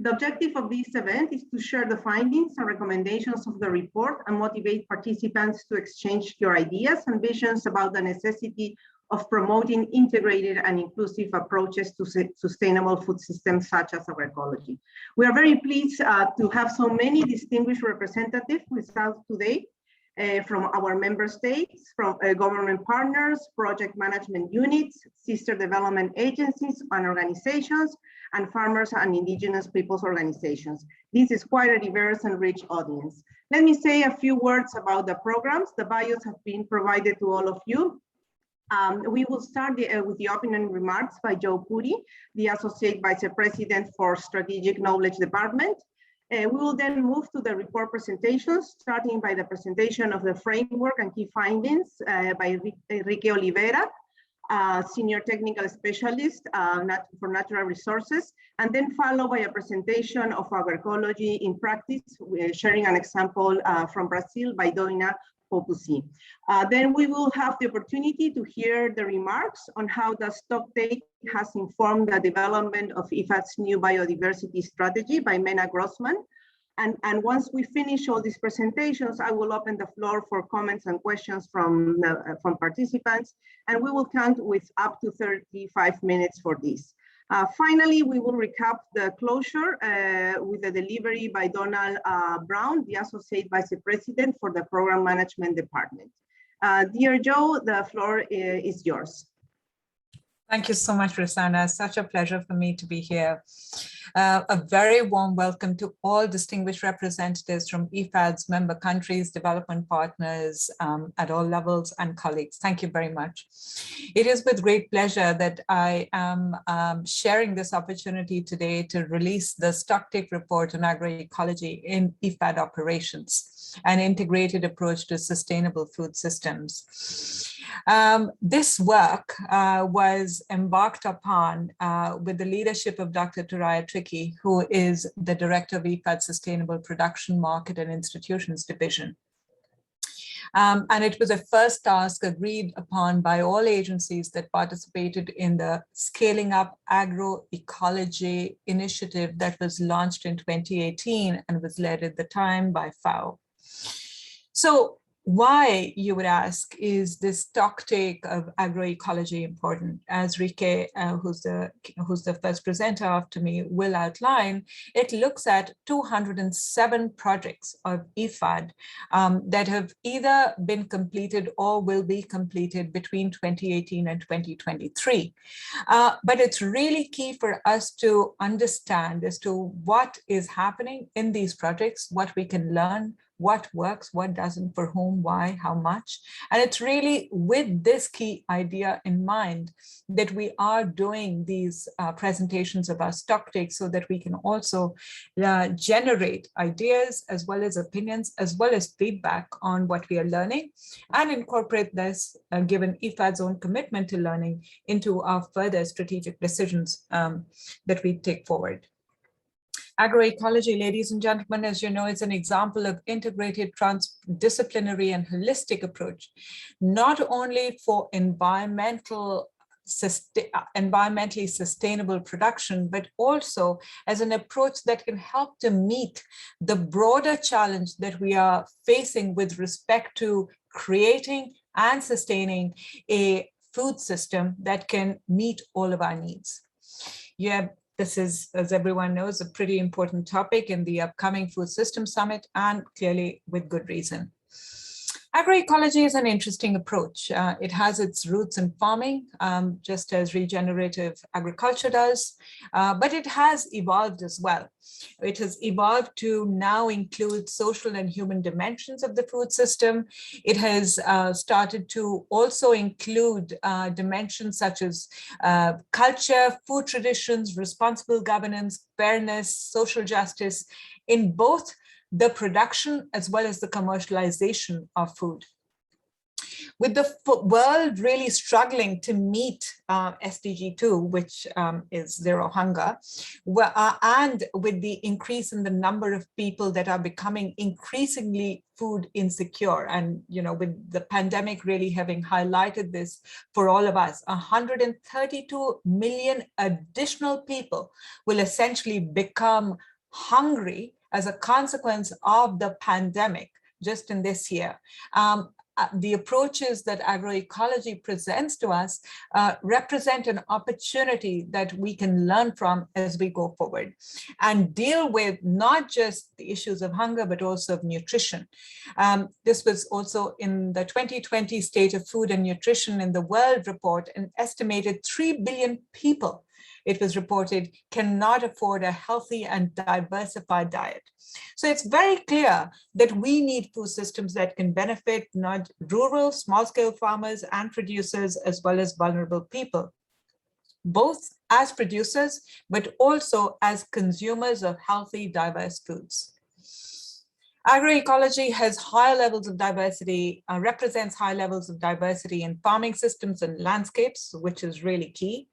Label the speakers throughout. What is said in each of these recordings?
Speaker 1: The objective of this event is to share the findings and recommendations of the report and motivate participants to exchange your ideas and visions about the necessity of promoting integrated and inclusive approaches to sustainable food systems such as agroecology. We are very pleased to have so many distinguished representatives with us today from our member states, from government partners, project management units, sister development agencies and organizations, and farmers and indigenous peoples organizations. This is quite a diverse and rich audience. Let me say a few words about the programs. The bios have been provided to all of you. We will start with the opening remarks by Joe Puri, the Associate Vice President for Strategic Knowledge Department. We will then move to the report presentations, starting by the presentation of the framework and key findings by Enrique Oliveira, Senior Technical Specialist for Natural Resources, and then followed by a presentation of agroecology in practice, sharing an example from Brazil by Doina Popusi. Then we will have the opportunity to hear the remarks on how the stocktake has informed the development of IFAD's new biodiversity strategy by Mena Grossman. And once we finish all these presentations, I will open the floor for comments and questions from participants, and we will count with up to 35 minutes for this. Finally, we will recap the closure with the delivery by Donald Brown, the Associate Vice President for the Program Management Department. Dear Joe, the floor is yours.
Speaker 2: Thank you so much, Rosanna. Such a pleasure for me to be here. A very warm welcome to all distinguished representatives from IFAD's member countries, development partners at all levels, and colleagues. Thank you very much. It is with great pleasure that I am sharing this opportunity today to release the stocktake report on agroecology in IFAD operations, an integrated approach to sustainable food systems. This work was embarked upon with the leadership of Dr. Turaya Tricky, who is the Director of IFAD's Sustainable Production, Market and Institutions Division. And it was a first task agreed upon by all agencies that participated in the Scaling Up Agroecology initiative that was launched in 2018 and was led at the time by FAO. So why, you would ask, is this stocktake of agroecology important? As Rike, who's the first presenter after me, will outline, it looks at 207 projects of IFAD that have either been completed or will be completed between 2018 and 2023. But it's really key for us to understand as to what is happening in these projects, what we can learn, what works, what doesn't, for whom, why, how much. And it's really with this key idea in mind that we are doing these presentations of our stocktake, so that we can also generate ideas as well as opinions, as well as feedback on what we are learning, and incorporate this, given IFAD's own commitment to learning, into our further strategic decisions that we take forward. Agroecology, ladies and gentlemen, as you know, is an example of integrated, transdisciplinary and holistic approach, not only for environmentally sustainable production, but also as an approach that can help to meet the broader challenge that we are facing with respect to creating and sustaining a food system that can meet all of our needs. This is, as everyone knows, a pretty important topic in the upcoming Food System Summit, and clearly with good reason. Agroecology is an interesting approach. It has its roots in farming, just as regenerative agriculture does, but it has evolved as well. It has evolved to now include social and human dimensions of the food system. It has started to also include dimensions such as culture, food traditions, responsible governance, fairness, social justice in both the production as well as the commercialization of food. With the world really struggling to meet SDG 2, which is zero hunger, and with the increase in the number of people that are becoming increasingly food insecure, and with the pandemic really having highlighted this for all of us, 132 million additional people will essentially become hungry as a consequence of the pandemic just in this year. The approaches that agroecology presents to us represent an opportunity that we can learn from as we go forward and deal with not just the issues of hunger, but also of nutrition. This was also in the 2020 State of Food and Nutrition in the World report, an estimated 3 billion people, it was reported, cannot afford a healthy and diversified diet. So it's very clear that we need food systems that can benefit not rural, small-scale farmers and producers, as well as vulnerable people, both as producers, but also as consumers of healthy, diverse foods. Agroecology has high levels of diversity, represents high levels of diversity in farming systems and landscapes, which is really key.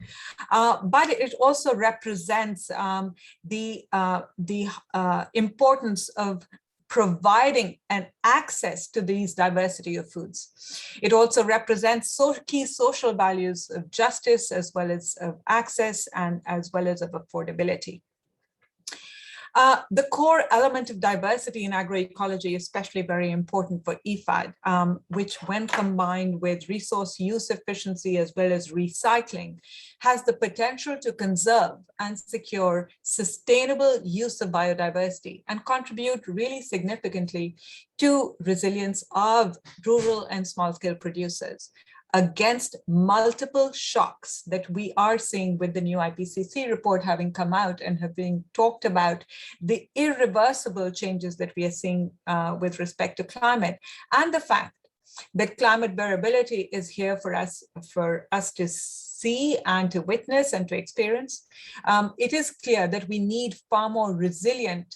Speaker 2: But it also represents the importance of providing an access to these diversity of foods. It also represents key social values of justice, as well as of access, and as well as of affordability. The core element of diversity in agroecology is especially very important for IFAD, which when combined with resource use efficiency as well as recycling, has the potential to conserve and secure sustainable use of biodiversity and contribute really significantly to resilience of rural and small-scale producers against multiple shocks that we are seeing with the new IPCC report having come out and have been talked about, the irreversible changes that we are seeing with respect to climate, and the fact that climate variability is here for us to see and to witness and to experience. It is clear that we need far more resilient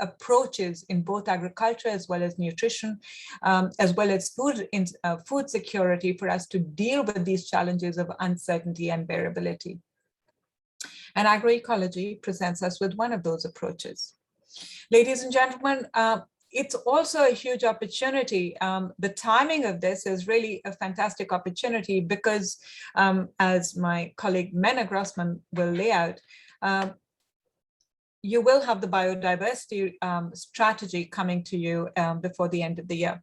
Speaker 2: approaches in both agriculture as well as nutrition, as well as food security for us to deal with these challenges of uncertainty and variability. And agroecology presents us with one of those approaches. Ladies and gentlemen, it's also a huge opportunity. The timing of this is really a fantastic opportunity because, as my colleague Mena Grossman will lay out, you will have the biodiversity strategy coming to you before the end of the year.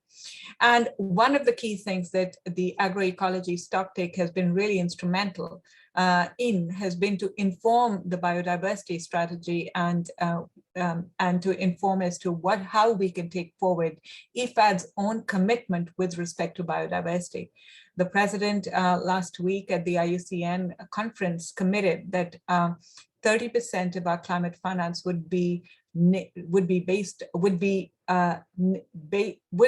Speaker 2: And one of the key things that the agroecology stocktake has been really instrumental has been to inform the biodiversity strategy and to inform as to how we can take forward IFAD's own commitment with respect to biodiversity. The president last week at the IUCN conference committed that 30% of our climate finance would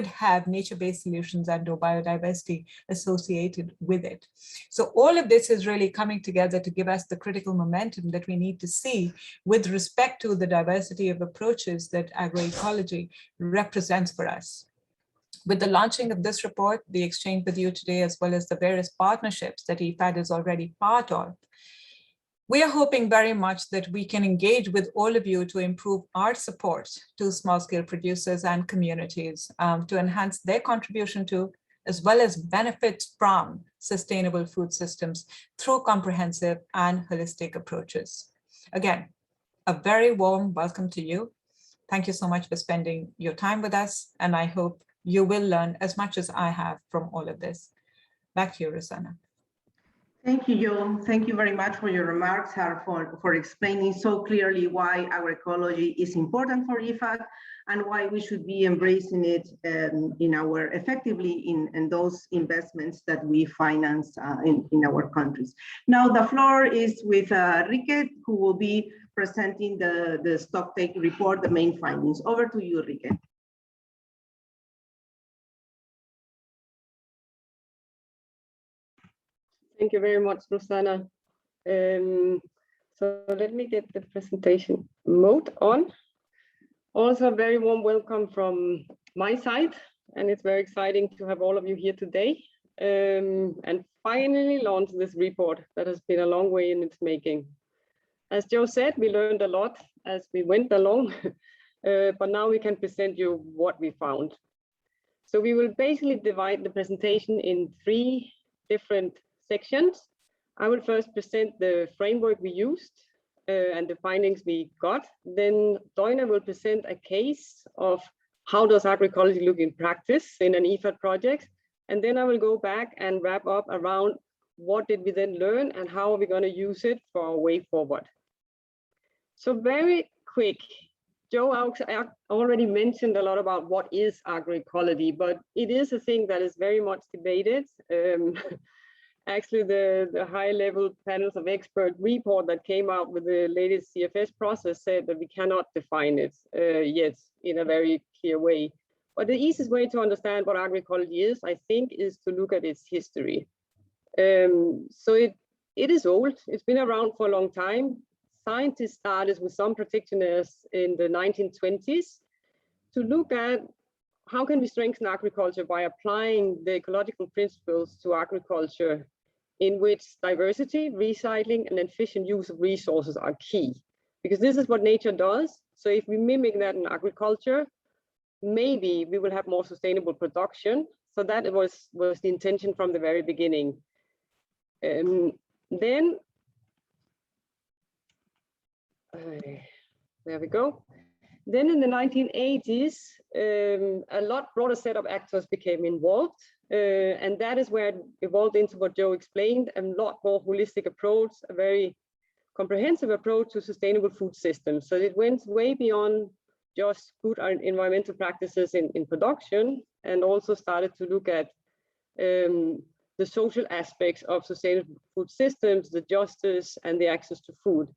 Speaker 2: have nature-based solutions and/or biodiversity associated with it. So all of this is really coming together to give us the critical momentum that we need to see with respect to the diversity of approaches that agroecology represents for us. With the launching of this report, the exchange with you today, as well as the various partnerships that IFAD is already part of, we are hoping very much that we can engage with all of you to improve our support to small-scale producers and communities to enhance their contribution to, as well as benefits from, sustainable food systems through comprehensive and holistic approaches. Again, a very warm welcome to you. Thank you so much for spending your time with us, and I hope you will learn as much as I have from all of this. Back to you, Rosanna.
Speaker 1: Thank you, Jo. Thank you very much for your remarks, for explaining so clearly why agroecology is important for IFAD and why we should be embracing it effectively in those investments that we finance in our countries. Now the floor is with Rique, who will be presenting the stocktake report, the main findings. Over to you, Rique.
Speaker 3: Thank you very much, Rosanna. So let me get the presentation mode on. Also, a very warm welcome from my side, and it's very exciting to have all of you here today and finally launch this report that has been a long way in its making. As Jo said, we learned a lot as we went along, but now we can present you what we found. So we will basically divide the presentation in 3 different sections. I will first present the framework we used and the findings we got. Then Doina will present a case of how does agroecology look in practice in an IFAD project. And then I will go back and wrap up around what did we then learn and how are we going to use it for our way forward. So very quick, Joe already mentioned a lot about what is agroecology, but it is a thing that is very much debated. Actually, the high-level panels of expert report that came out with the latest CFS process said that we cannot define it yet in a very clear way. But the easiest way to understand what agroecology is, I think, is to look at its history. So it is old. It's been around for a long time. Scientists started with some protectionists in the 1920s to look at how can we strengthen agriculture by applying the ecological principles to agriculture, in which diversity, recycling, and efficient use of resources are key. Because this is what nature does. So if we mimic that in agriculture, maybe we will have more sustainable production. So that was the intention from the very beginning. Then, there we go. Then in the 1980s, a lot broader set of actors became involved. And that is where it evolved into what Joe explained, a lot more holistic approach, a very comprehensive approach to sustainable food systems. So it went way beyond just good environmental practices in production, and also started to look at the social aspects of sustainable food systems, the justice and the access to food.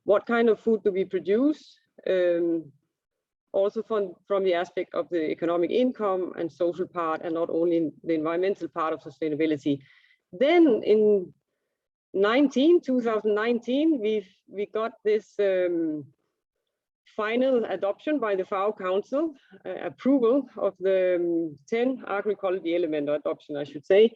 Speaker 3: What kind of food do we produce? Also from the aspect of the economic income and social part, and not only the environmental part of sustainability. Then in 2019, we got this final adoption by the FAO Council, approval of the 10 agroecology element, or adoption, I should say.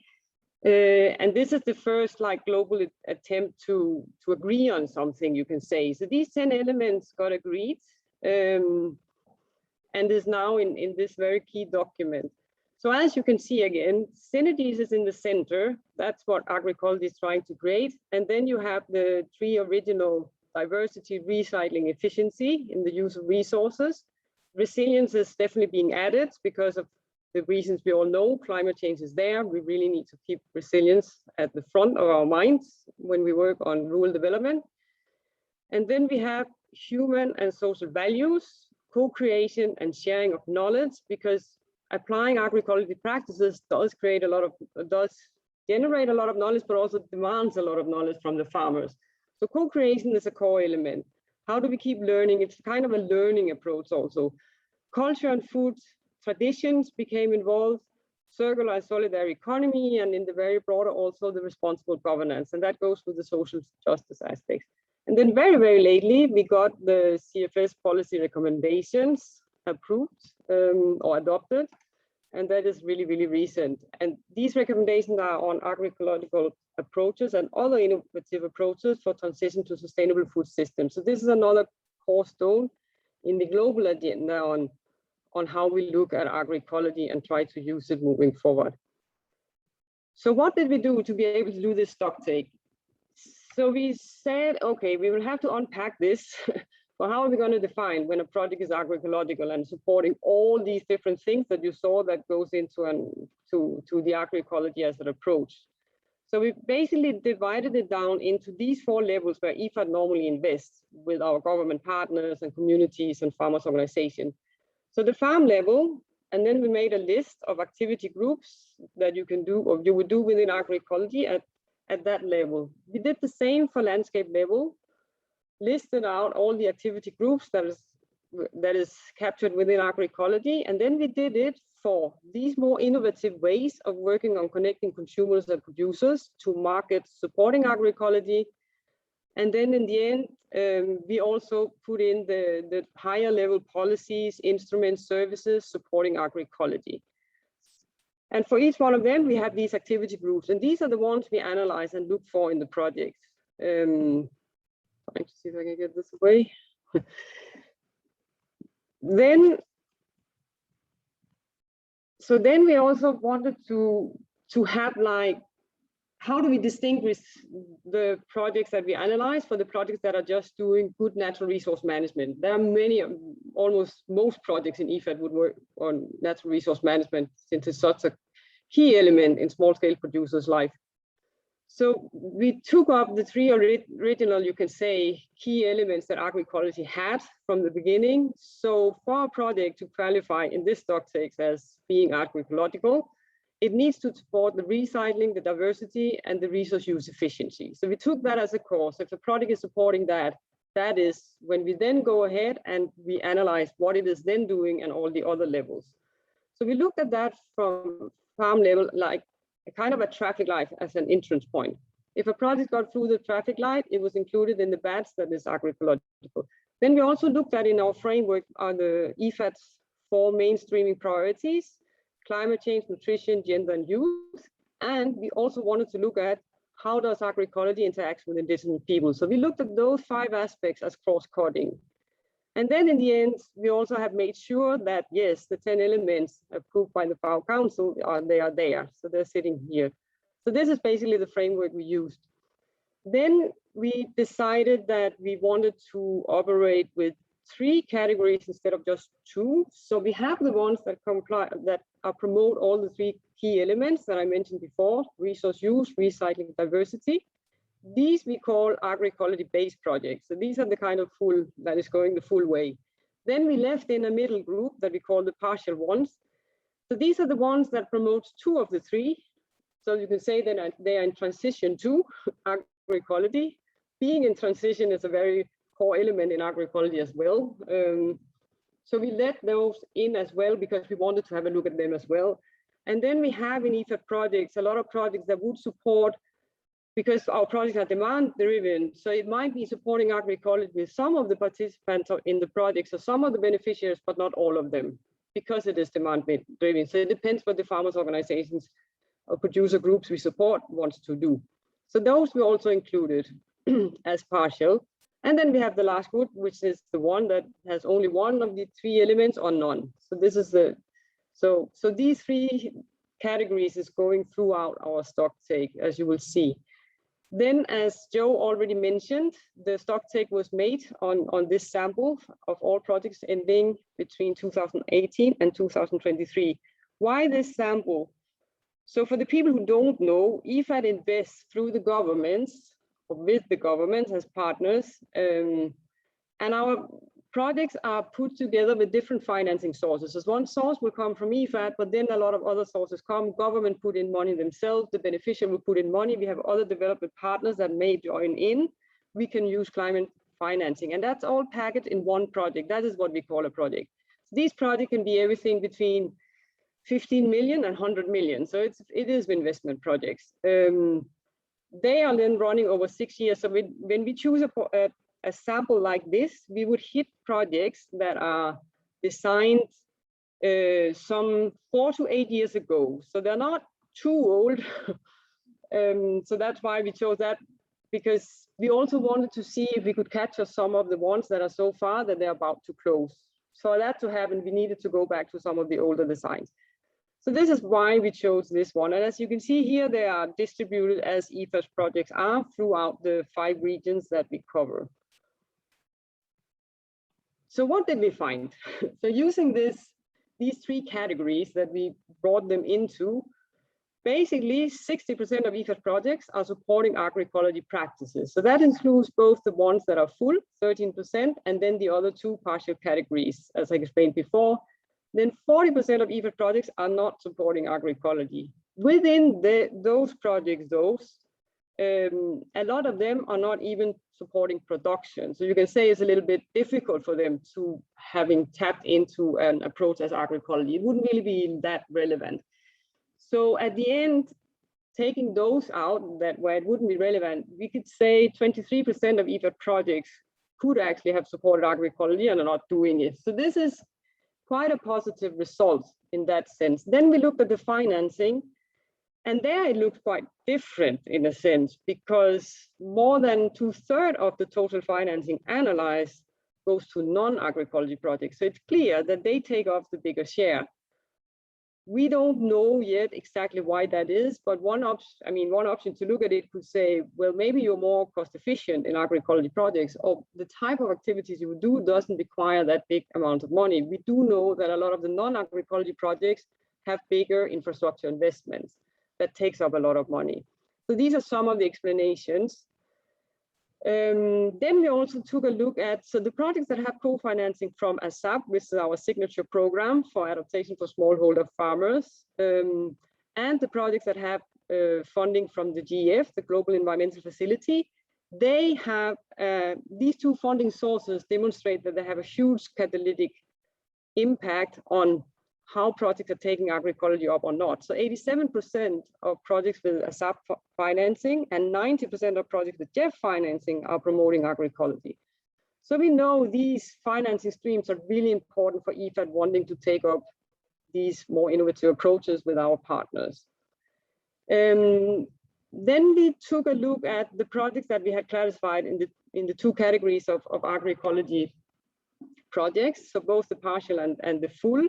Speaker 3: And this is the first global attempt to agree on something, you can say. So these 10 elements got agreed, and is now in this very key document. So as you can see again, synergies is in the center. That's what agroecology is trying to create. And then you have the 3 original: diversity, recycling, efficiency in the use of resources. Resilience is definitely being added because of the reasons we all know. Climate change is there. We really need to keep resilience at the front of our minds when we work on rural development. And then we have human and social values, co-creation and sharing of knowledge, because applying agroecology practices does generate a lot of knowledge, but also demands a lot of knowledge from the farmers. So co-creation is a core element. How do we keep learning? It's kind of a learning approach also. Culture and food traditions became involved, circular and solidary economy, and in the very broader also the responsible governance. And that goes with the social justice aspects. And then very, very lately, we got the CFS policy recommendations approved or adopted. And that is really, really recent. And these recommendations are on agroecological approaches and other innovative approaches for transition to sustainable food systems. So this is another cornerstone in the global agenda on how we look at agroecology and try to use it moving forward. So what did we do to be able to do this stock take? So we said, okay, we will have to unpack this. But how are we going to define when a project is agroecological and supporting all these different things that you saw that goes into to the agroecology as an approach? So we basically divided it down into these 4 levels where IFAD normally invests with our government partners and communities and farmers organizations. So the farm level, and then we made a list of activity groups that you can do, or you would do within agroecology at that level. We did the same for landscape level, listed out all the activity groups that is captured within agroecology, and then we did it for these more innovative ways of working on connecting consumers and producers to markets supporting agroecology. And then in the end, we also put in the higher level policies, instruments, services supporting agroecology. And for each one of them, we have these activity groups, and these are the ones we analyze and look for in the project. Trying to see if I can get this away. So then we also wanted to have how do we distinguish the projects that we analyze for the projects that are just doing good natural resource management? There are many, almost most projects in IFAD would work on natural resource management, since it's such a key element in small scale producers' life. So we took up the three original, you can say, key elements that agroecology had from the beginning. So for our project to qualify in this stock takes as being agroecological, it needs to support the recycling, the diversity, and the resource use efficiency. So we took that as a core. So if the project is supporting that, that is when we then go ahead and we analyze what it is then doing and all the other levels. So we looked at that from farm level, like a kind of a traffic light as an entrance point. If a project got through the traffic light, it was included in the badge that is agroecological. Then we also looked at in our framework are the IFAD's 4 mainstreaming priorities: climate change, nutrition, gender, and youth. And we also wanted to look at how does agroecology interact with indigenous people. So we looked at those 5 aspects as cross-cutting. And then in the end, we also have made sure that, yes, the 10 elements approved by the FAO Council, they are there. So they're sitting here. So this is basically the framework we used. Then we decided that we wanted to operate with 3 categories instead of just 2. So we have the ones that comply, that promote all the 3 key elements that I mentioned before: resource use, recycling, diversity. These we call agroecology-based projects. So these are the kind of full, that is going the full way. Then we left in a middle group that we call the partial ones. So these are the ones that promote 2 of the 3. So you can say that they are in transition to agroecology. Being in transition is a very core element in agroecology as well. So we let those in as well because we wanted to have a look at them as well. And then we have in IFAD projects, a lot of projects that would support, because our projects are demand driven. So it might be supporting agroecology with some of the participants in the projects or some of the beneficiaries, but not all of them, because it is demand driven. So it depends what the farmers organizations or producer groups we support wants to do. So those we also included as partial. And then we have the last group, which is the one that has only one of the 3 elements or none. So this is the, so these 3 categories is going throughout our stock take, as you will see. Then, as Joe already mentioned, the stock take was made on this sample of all projects ending between 2018 and 2023. Why this sample? So for the people who don't know, IFAD invests through the governments, or with the government as partners, and our projects are put together with different financing sources. As one source will come from IFAD, but then a lot of other sources come. Government put in money themselves, the beneficiary will put in money. We have other development partners that may join in. We can use climate financing, and that's all packaged in one project. That is what we call a project. So these projects can be everything between 15 million and 100 million. So it is investment projects. They are then running over 6 years. So when we choose a sample like this, we would hit projects that are designed some 4 to 8 years ago. So they're not too old. So that's why we chose that, because we also wanted to see if we could capture some of the ones that are so far that they're about to close. For that to happen, we needed to go back to some of the older designs. So this is why we chose this one. And as you can see here, they are distributed as IFAD projects are throughout the 5 regions that we cover. So what did we find? So using these 3 categories that we brought them into, basically 60% of IFAD projects are supporting agroecology practices. So that includes both the ones that are full, 13%, and then the other 2 partial categories, as I explained before. Then 40% of IFAD projects are not supporting agroecology. Within those projects, a lot of them are not even supporting production. So you can say it's a little bit difficult for them to having tapped into an approach as agroecology. It wouldn't really be that relevant. So at the end, taking those out that where it wouldn't be relevant, we could say 23% of IFAD projects could actually have supported agroecology and are not doing it. So this is quite a positive result in that sense. Then we looked at the financing, and there it looks quite different in a sense, because more than 2/3 of the total financing analyzed goes to non-agroecology projects. So it's clear that they take off the bigger share. We don't know yet exactly why that is, but one option to look at it could say, well, maybe you're more cost efficient in agroecology projects, or the type of activities you would do doesn't require that big amount of money. We do know that a lot of the non-agroecology projects have bigger infrastructure investments that takes up a lot of money. So these are some of the explanations. Then we also took a look at the projects that have co-financing from ASAP, which is our signature program for adaptation for smallholder farmers, and the projects that have funding from the GEF, the Global Environmental Facility. They have, these two funding sources demonstrate that they have a huge catalytic impact on how projects are taking agroecology up or not. So 87% of projects with ASAP financing and 90% of projects with GEF financing are promoting agroecology. So we know these financing streams are really important for IFAD wanting to take up these more innovative approaches with our partners. Then we took a look at the projects that we had classified in the two categories of agroecology projects, so both the partial and the full.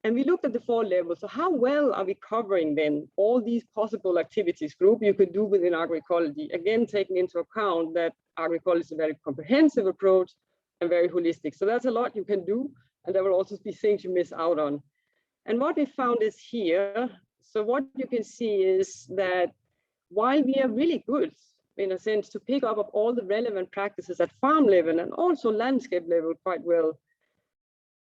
Speaker 3: And we looked at the 4 levels. So how well are we covering then all these possible activities group you could do within agroecology? Again, taking into account that agroecology is a very comprehensive approach and very holistic. So that's a lot you can do. And there will also be things you miss out on. And what we found is here. So what you can see is that while we are really good, in a sense, to pick up of all the relevant practices at farm level and also landscape level quite well,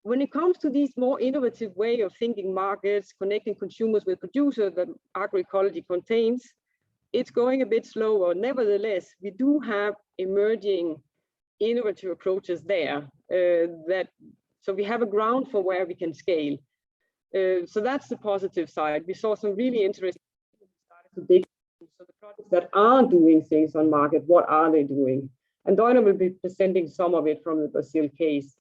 Speaker 3: when it comes to these more innovative way of thinking markets, connecting consumers with producers that agroecology contains, it's going a bit slower. Nevertheless, we do have emerging innovative approaches there. So we have a ground for where we can scale. So that's the positive side. We saw some really interesting so the projects that are doing things on market, what are they doing? And Doina will be presenting some of it from the Brazil case.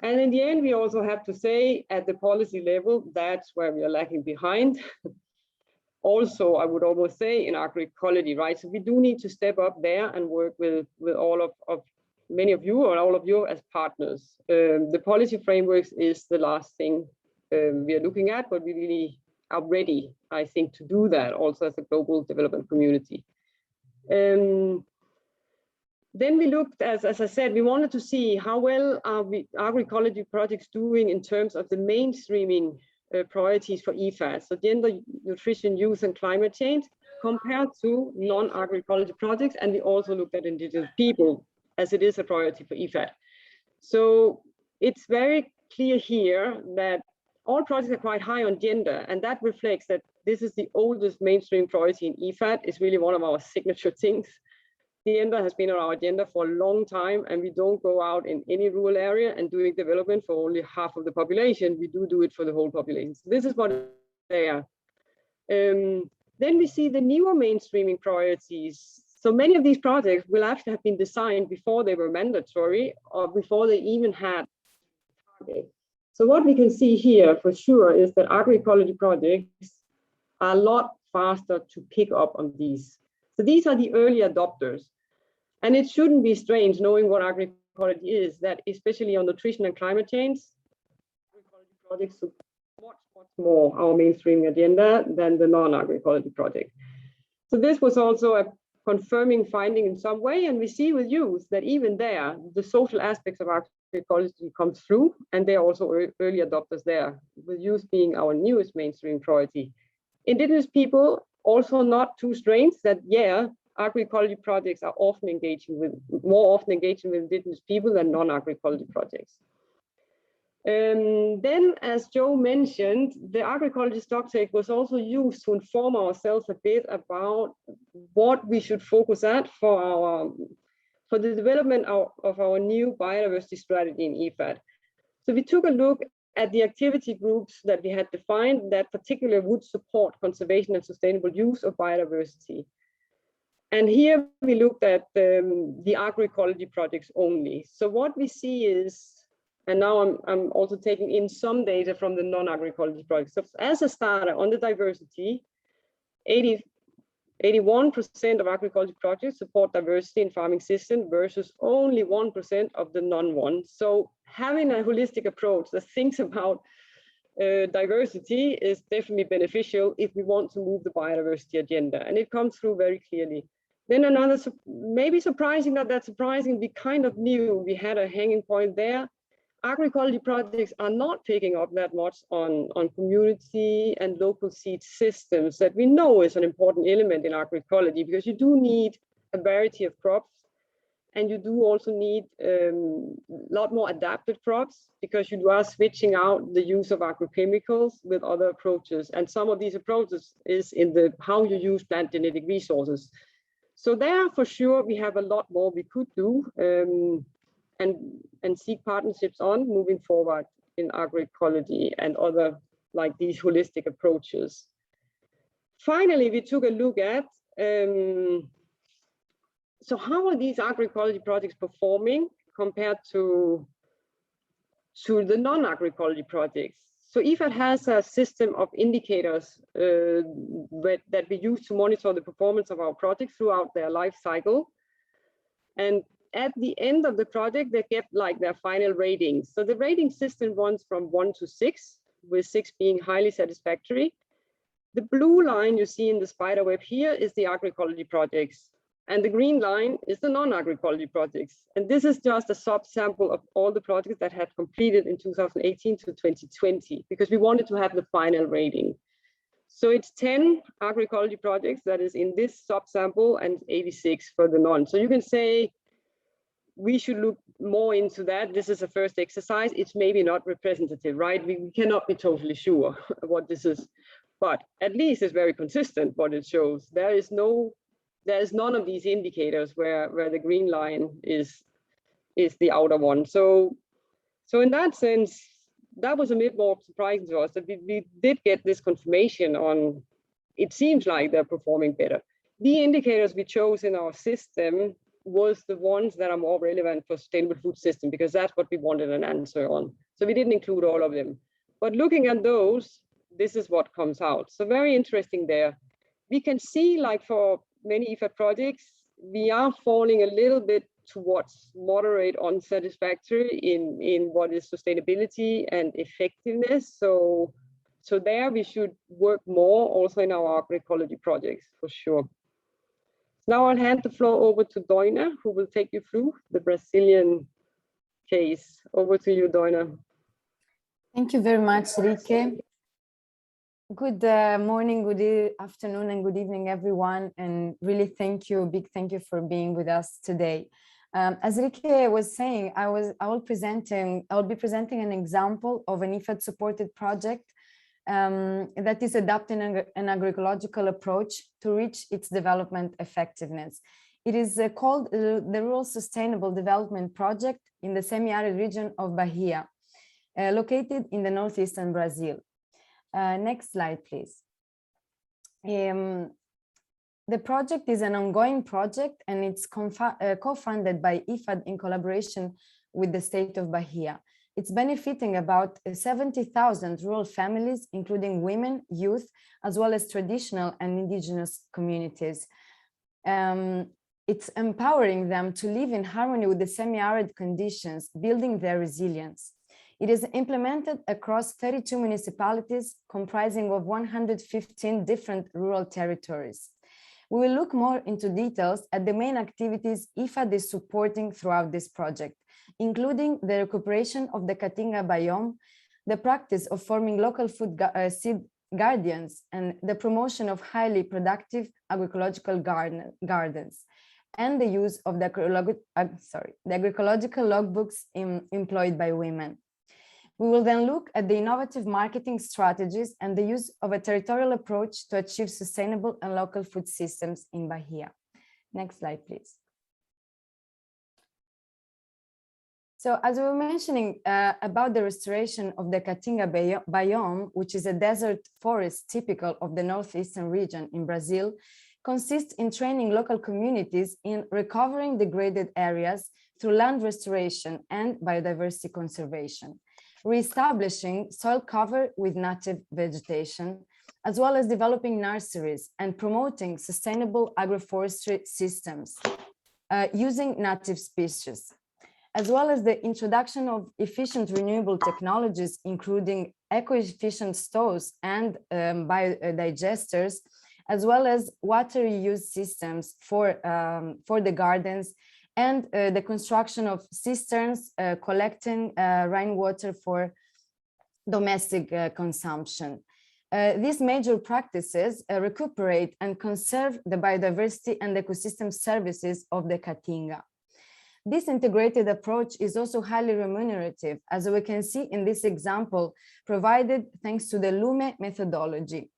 Speaker 3: And in the end, we also have to say at the policy level, that's where we are lagging behind. Also, I would almost say in agroecology, right? So we do need to step up there and work with all of many of you or all of you as partners. The policy frameworks is the last thing we are looking at, but we really are ready, I think, to do that also as a global development community. Then we looked, as I said, we wanted to see how well are agroecology projects doing in terms of the mainstreaming priorities for IFAD, so gender, nutrition, youth, and climate change, compared to non-agroecology projects. And we also looked at indigenous people, as it is a priority for IFAD. So it's very clear here that all projects are quite high on gender, and that reflects that this is the oldest mainstream priority in IFAD. It's really one of our signature things. Gender has been on our agenda for a long time, and we don't go out in any rural area and doing development for only half of the population. We do it for the whole population. So this is what is there. Then we see the newer mainstreaming priorities. So many of these projects will actually have been designed before they were mandatory or before they even had target. So what we can see here for sure is that agroecology projects are a lot faster to pick up on these. So these are the early adopters. And it shouldn't be strange, knowing what agroecology is, that especially on nutrition and climate change, agroecology projects support much more our mainstream agenda than the non-agroecology project. So this was also a confirming finding in some way, and we see with youth that even there, the social aspects of agroecology comes through, and they're also early adopters there, with youth being our newest mainstream priority. Indigenous people, also not too strange that, yeah, agroecology projects are more often engaging with indigenous people than non-agroecology projects. Then, as Joe mentioned, the agroecology stocktake was also used to inform ourselves a bit about what we should focus at for the development of our new biodiversity strategy in IFAD. So we took a look at the activity groups that we had defined that particularly would support conservation and sustainable use of biodiversity. And here we looked at the agroecology projects only. So what we see is, and now I'm also taking in some data from the non-agroecology projects. So as a starter on the diversity, 81% of agroecology projects support diversity in farming systems versus only 1% of the non-ones. So having a holistic approach that thinks about diversity is definitely beneficial if we want to move the biodiversity agenda, and it comes through very clearly. Then another, maybe surprising, not that surprising, we kind of knew we had a hanging point there. Agroecology projects are not picking up that much on community and local seed systems that we know is an important element in agroecology, because you do need a variety of crops, and you do also need a lot more adapted crops, because you are switching out the use of agrochemicals with other approaches. And some of these approaches is in the how you use plant genetic resources. So there, for sure, we have a lot more we could do and seek partnerships on moving forward in agroecology and other like these holistic approaches. Finally, we took a look at so how are these agroecology projects performing compared to the non-agroecology projects? So IFAD has a system of indicators that we use to monitor the performance of our projects throughout their life cycle. And at the end of the project, they get like their final ratings. So the rating system runs from 1 to 6, with 6 being highly satisfactory. The blue line you see in the spider web here is the agroecology projects, and the green line is the non-agroecology projects. And this is just a subsample of all the projects that had completed in 2018 to 2020, because we wanted to have the final rating. So it's 10 agroecology projects that is in this subsample and 86 for the non. So you can say we should look more into that. This is a first exercise. It's maybe not representative, right? We cannot be totally sure what this is, but at least it's very consistent what it shows. There is none of these indicators where the green line is the outer one. So in that sense, that was a bit more surprising to us, that we did get this confirmation on, it seems like they're performing better. The indicators we chose in our system was the ones that are more relevant for sustainable food system, because that's what we wanted an answer on. So we didn't include all of them. But looking at those, this is what comes out. So very interesting there. We can see, like for many IFAD projects, we are falling a little bit towards moderate unsatisfactory in what is sustainability and effectiveness. So there we should work more also in our agroecology projects, for sure. Now I'll hand the floor over to Doina, who will take you through the Brazilian case. Over to you, Doina.
Speaker 4: Thank you very much, Rike. Good morning, good afternoon, and good evening, everyone. And really big thank you for being with us today. As Rike was saying, I will be presenting an example of an IFAD-supported project that is adopting an agroecological approach to reach its development effectiveness. It is called the Rural Sustainable Development Project in the semi-arid region of Bahia, located in the northeastern Brazil. Next slide, please. The project is an ongoing project, and it's co-funded by IFAD in collaboration with the state of Bahia. It's benefiting about 70,000 rural families, including women, youth, as well as traditional and indigenous communities. It's empowering them to live in harmony with the semi-arid conditions, building their resilience. It is implemented across 32 municipalities, comprising of 115 different rural territories. We will look more into details at the main activities IFAD is supporting throughout this project, including the recuperation of the Caatinga biome, the practice of forming local food seed guardians, and the promotion of highly productive agroecological gardens, and the use of the agroecological logbooks employed by women. We will then look at the innovative marketing strategies and the use of a territorial approach to achieve sustainable and local food systems in Bahia. Next slide, please. So as we were mentioning about the restoration of the Caatinga biome, which is a desert forest typical of the northeastern region in Brazil, consists in training local communities in recovering degraded areas through land restoration and biodiversity conservation, reestablishing soil cover with native vegetation, as well as developing nurseries and promoting sustainable agroforestry systems using native species. as well as the introduction of efficient renewable technologies, including eco-efficient stoves and biodigesters, as well as water reuse systems for the gardens, and the construction of cisterns collecting rainwater for domestic consumption. These major practices recuperate and conserve the biodiversity and ecosystem services of the Caatinga. This integrated approach is also highly remunerative, as we can see in this example, provided thanks to the LUME methodology.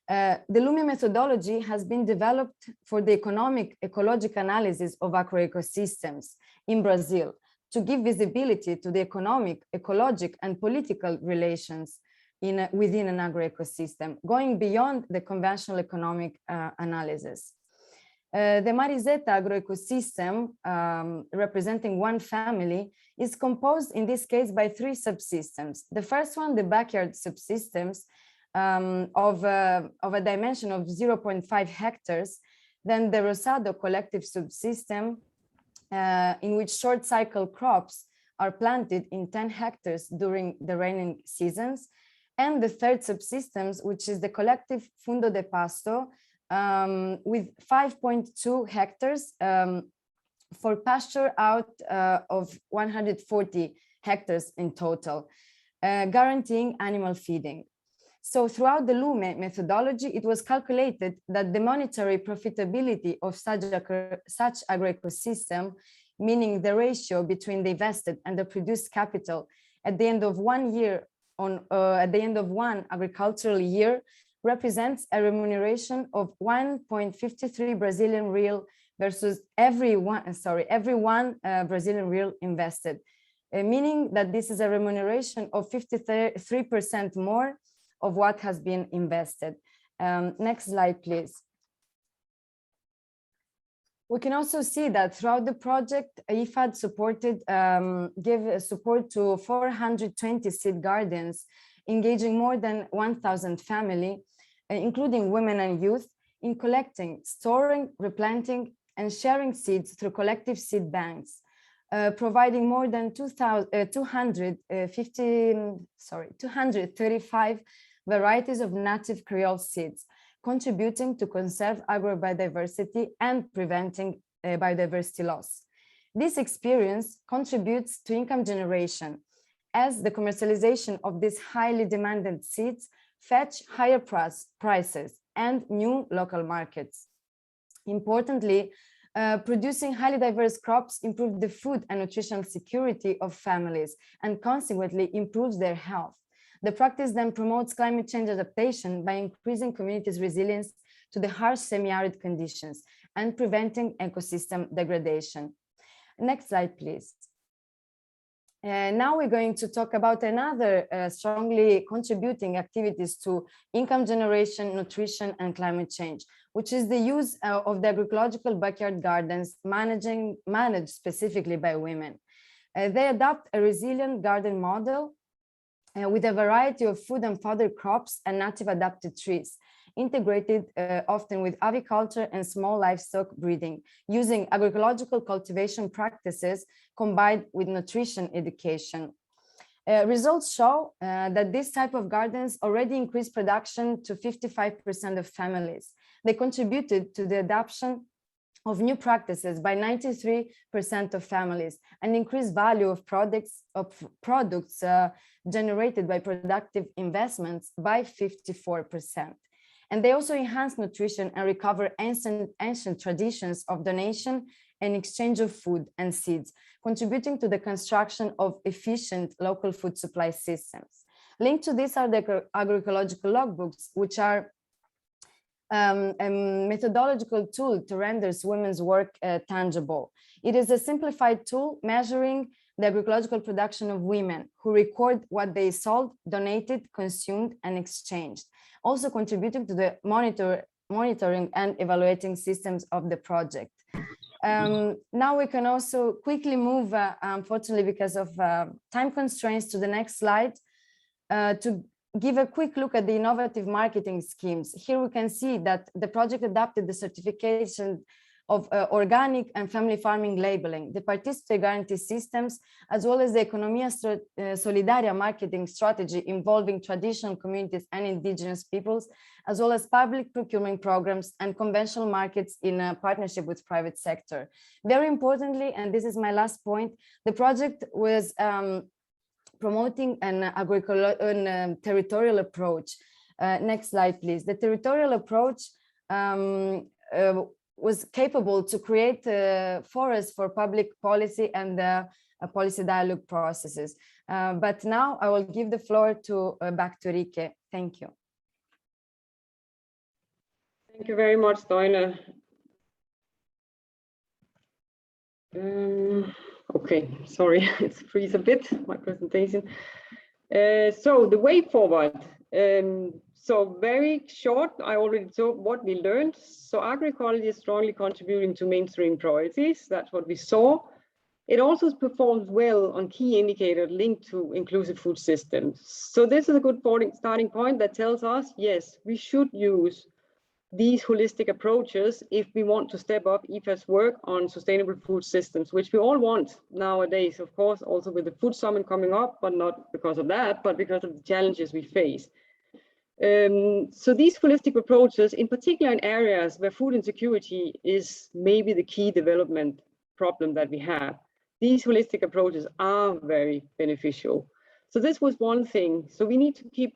Speaker 4: The LUME methodology has been developed for the economic ecological analysis of agroecosystems in Brazil to give visibility to the economic, ecologic, and political relations within an agroecosystem, going beyond the conventional economic analysis. The Marizeta agroecosystem, representing one family, is composed in this case by 3 subsystems. The first one, the backyard subsystems, of a dimension of 0.5 hectares. Then the Rosado collective subsystem, in which short cycle crops are planted in 10 hectares during the raining seasons. And the third subsystems, which is the collective Fundo de Pasto, with 5.2 hectares for pasture out of 140 hectares in total, guaranteeing animal feeding. So throughout the LUME methodology, it was calculated that the monetary profitability of such agroecosystem, meaning the ratio between the invested and the produced capital at the end of 1 year at the end of one agricultural year, represents a remuneration of 1.53 Brazilian real versus every one Brazilian real invested, meaning that this is a remuneration of 53% more of what has been invested. Next slide, please. We can also see that throughout the project, IFAD-supported gave support to 420 seed gardens, engaging more than 1,000 families, including women and youth, in collecting, storing, replanting, and sharing seeds through collective seed banks, providing more than 235 varieties of native Creole seeds, contributing to conserve agrobiodiversity and preventing biodiversity loss. This experience contributes to income generation, as the commercialization of these highly demanded seeds fetch higher prices and new local markets. Importantly, producing highly diverse crops improve the food and nutritional security of families and consequently improves their health. The practice then promotes climate change adaptation by increasing communities' resilience to the harsh semi-arid conditions and preventing ecosystem degradation. Next slide, please. Now we're going to talk about another strongly contributing activities to income generation, nutrition, and climate change, which is the use of the agroecological backyard gardens managed specifically by women. They adopt a resilient garden model with a variety of food and fodder crops and native adapted trees, integrated often with aviculture and small livestock breeding, using agroecological cultivation practices combined with nutrition education. Results show that this type of gardens already increased production to 55% of families. They contributed to the adoption of new practices by 93% of families and increased value of products generated by productive investments by 54%. And they also enhance nutrition and recover ancient traditions of donation and exchange of food and seeds, contributing to the construction of efficient local food supply systems. Linked to this are the agroecological logbooks, which are a methodological tool to render women's work tangible. It is a simplified tool measuring the agroecological production of women who record what they sold, donated, consumed, and exchanged, also contributing to the monitoring and evaluating systems of the project. Now we can also quickly move, unfortunately because of time constraints, to the next slide to give a quick look at the innovative marketing schemes. Here we can see that the project adapted the certification of organic and family farming labeling, the participatory guarantee systems, as well as the Economia Solidaria marketing strategy involving traditional communities and indigenous peoples, as well as public procurement programs and conventional markets in a partnership with private sector. Very importantly, and this is my last point, the project was promoting an territorial approach. Next slide, please. The territorial approach was capable to create forests for public policy and policy dialogue processes. But now I will give the floor to back to Rike. Thank you.
Speaker 3: Thank you very much, Doina. Okay, sorry, it's freeze a bit, my presentation. So the way forward. So very short, I already told what we learned. So agroecology is strongly contributing to mainstream priorities. That's what we saw. It also performs well on key indicators linked to inclusive food systems. So this is a good starting point that tells us, yes, we should use these holistic approaches if we want to step up IFAD's work on sustainable food systems, which we all want nowadays, of course, also with the food summit coming up, but not because of that, but because of the challenges we face. So these holistic approaches, in particular in areas where food insecurity is maybe the key development problem that we have, these holistic approaches are very beneficial. So this was one thing. So we need to keep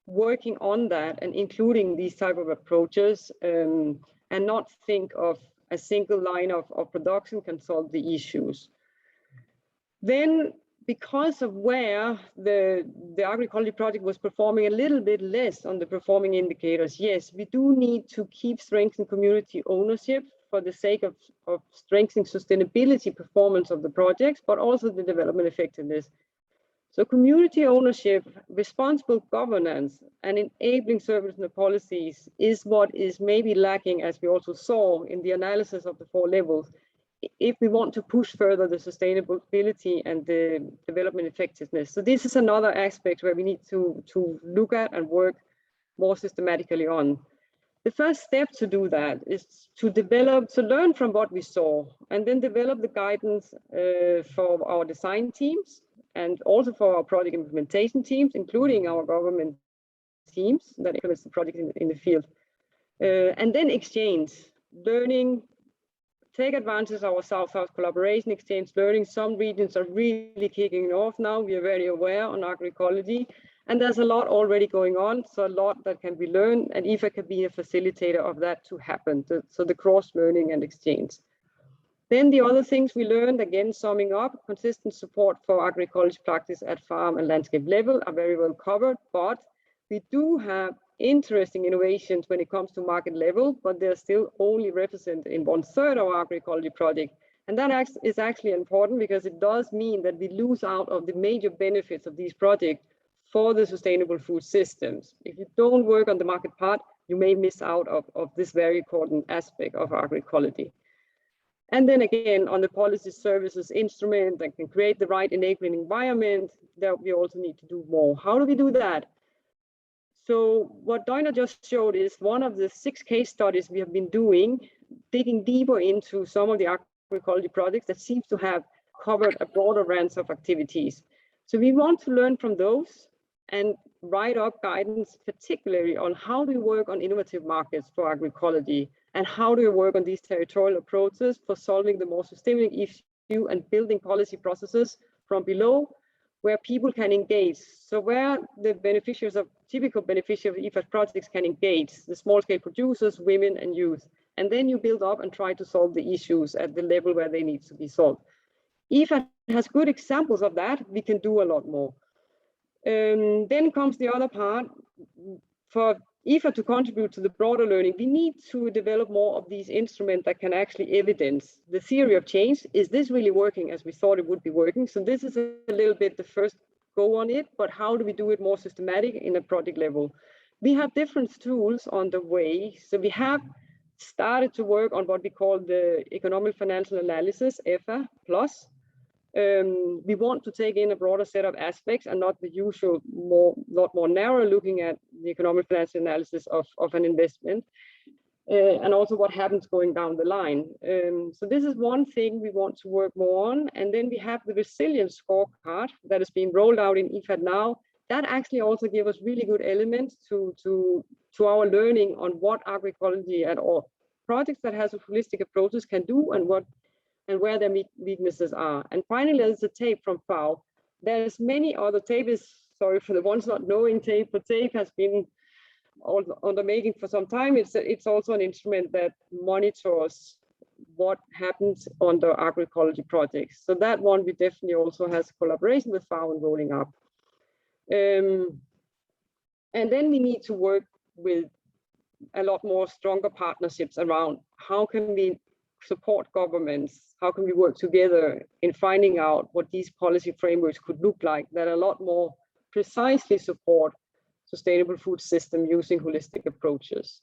Speaker 3: working on that and including these type of approaches and not think of a single line of production can solve the issues. Then, because of where the agroecology project was performing a little bit less on the performing indicators, yes, we do need to keep strengthening community ownership for the sake of strengthening sustainability performance of the projects, but also the development effectiveness. So community ownership, responsible governance, and enabling service and policies is what is maybe lacking, as we also saw in the analysis of the 4 levels, if we want to push further the sustainability and the development effectiveness. So this is another aspect where we need to look at and work more systematically on. The first step to do that is to learn from what we saw, and then develop the guidance for our design teams, and also for our project implementation teams, including our government teams that implements the project in the field. And then exchange, learning, take advantage of our South-South collaboration, exchange learning. Some regions are really kicking off now. We are very aware on agroecology, and there's a lot already going on, so a lot that can be learned, and IFAD can be a facilitator of that to happen, so the cross-learning and exchange. Then the other things we learned, again, summing up, consistent support for agroecology practice at farm and landscape level are very well covered, but we do have interesting innovations when it comes to market level, but they're still only represented in 1/3 of our agroecology project. And that is actually important because it does mean that we lose out of the major benefits of these projects for the sustainable food systems. If you don't work on the market part, you may miss out of this very important aspect of agroecology. And then again, on the policy services instrument that can create the right enabling environment, that we also need to do more. How do we do that? So what Doina just showed is one of the 6 case studies we have been doing, digging deeper into some of the agroecology projects that seems to have covered a broader range of activities. So we want to learn from those and write up guidance, particularly on how do we work on innovative markets for agroecology, and how do we work on these territorial approaches for solving the more systemic issue and building policy processes from below where people can engage. So where the beneficiaries of typical beneficiaries of IFAD projects can engage, the small scale producers, women and youth. And then you build up and try to solve the issues at the level where they need to be solved. IFAD has good examples of that. We can do a lot more. Then comes the other part. For IFAD to contribute to the broader learning, we need to develop more of these instruments that can actually evidence the theory of change. Is this really working as we thought it would be working? So this is a little bit the first go on it, but how do we do it more systematic in a project level? We have different tools on the way. So we have started to work on what we call the economic financial analysis, EFA+. We want to take in a broader set of aspects and not the usual lot more narrow looking at the economic financial analysis of an investment. and also what happens going down the line. So this is one thing we want to work more on. And then we have the resilience scorecard that is being rolled out in IFAD now. That actually also gives us really good elements to our learning on what agroecology and all projects that has a holistic approaches can do and where their weaknesses are. And finally, there's a tape from FAO. There's many other tapes. Sorry for the ones not knowing tape, but tape has been on the making for some time. It's also an instrument that monitors what happens on the agroecology projects. So that one we definitely also has collaboration with FAO and rolling up. And then we need to work with a lot more stronger partnerships around how can we support governments, how can we work together in finding out what these policy frameworks could look like that a lot more precisely support sustainable food system using holistic approaches.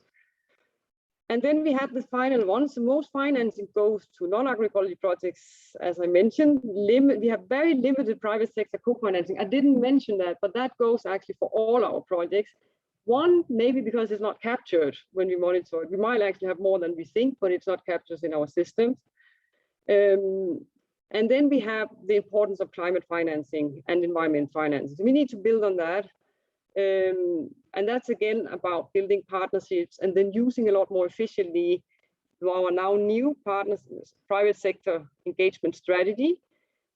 Speaker 3: And then we have the final one. So most financing goes to non-agroecology projects, as I mentioned. We have very limited private sector co-financing. I didn't mention that, but that goes actually for all our projects. One, maybe because it's not captured when we monitor it. We might actually have more than we think, but it's not captured in our systems. And then we have the importance of climate financing and environment financing. So we need to build on that. And that's again about building partnerships and then using a lot more efficiently our now new partners, private sector engagement strategy.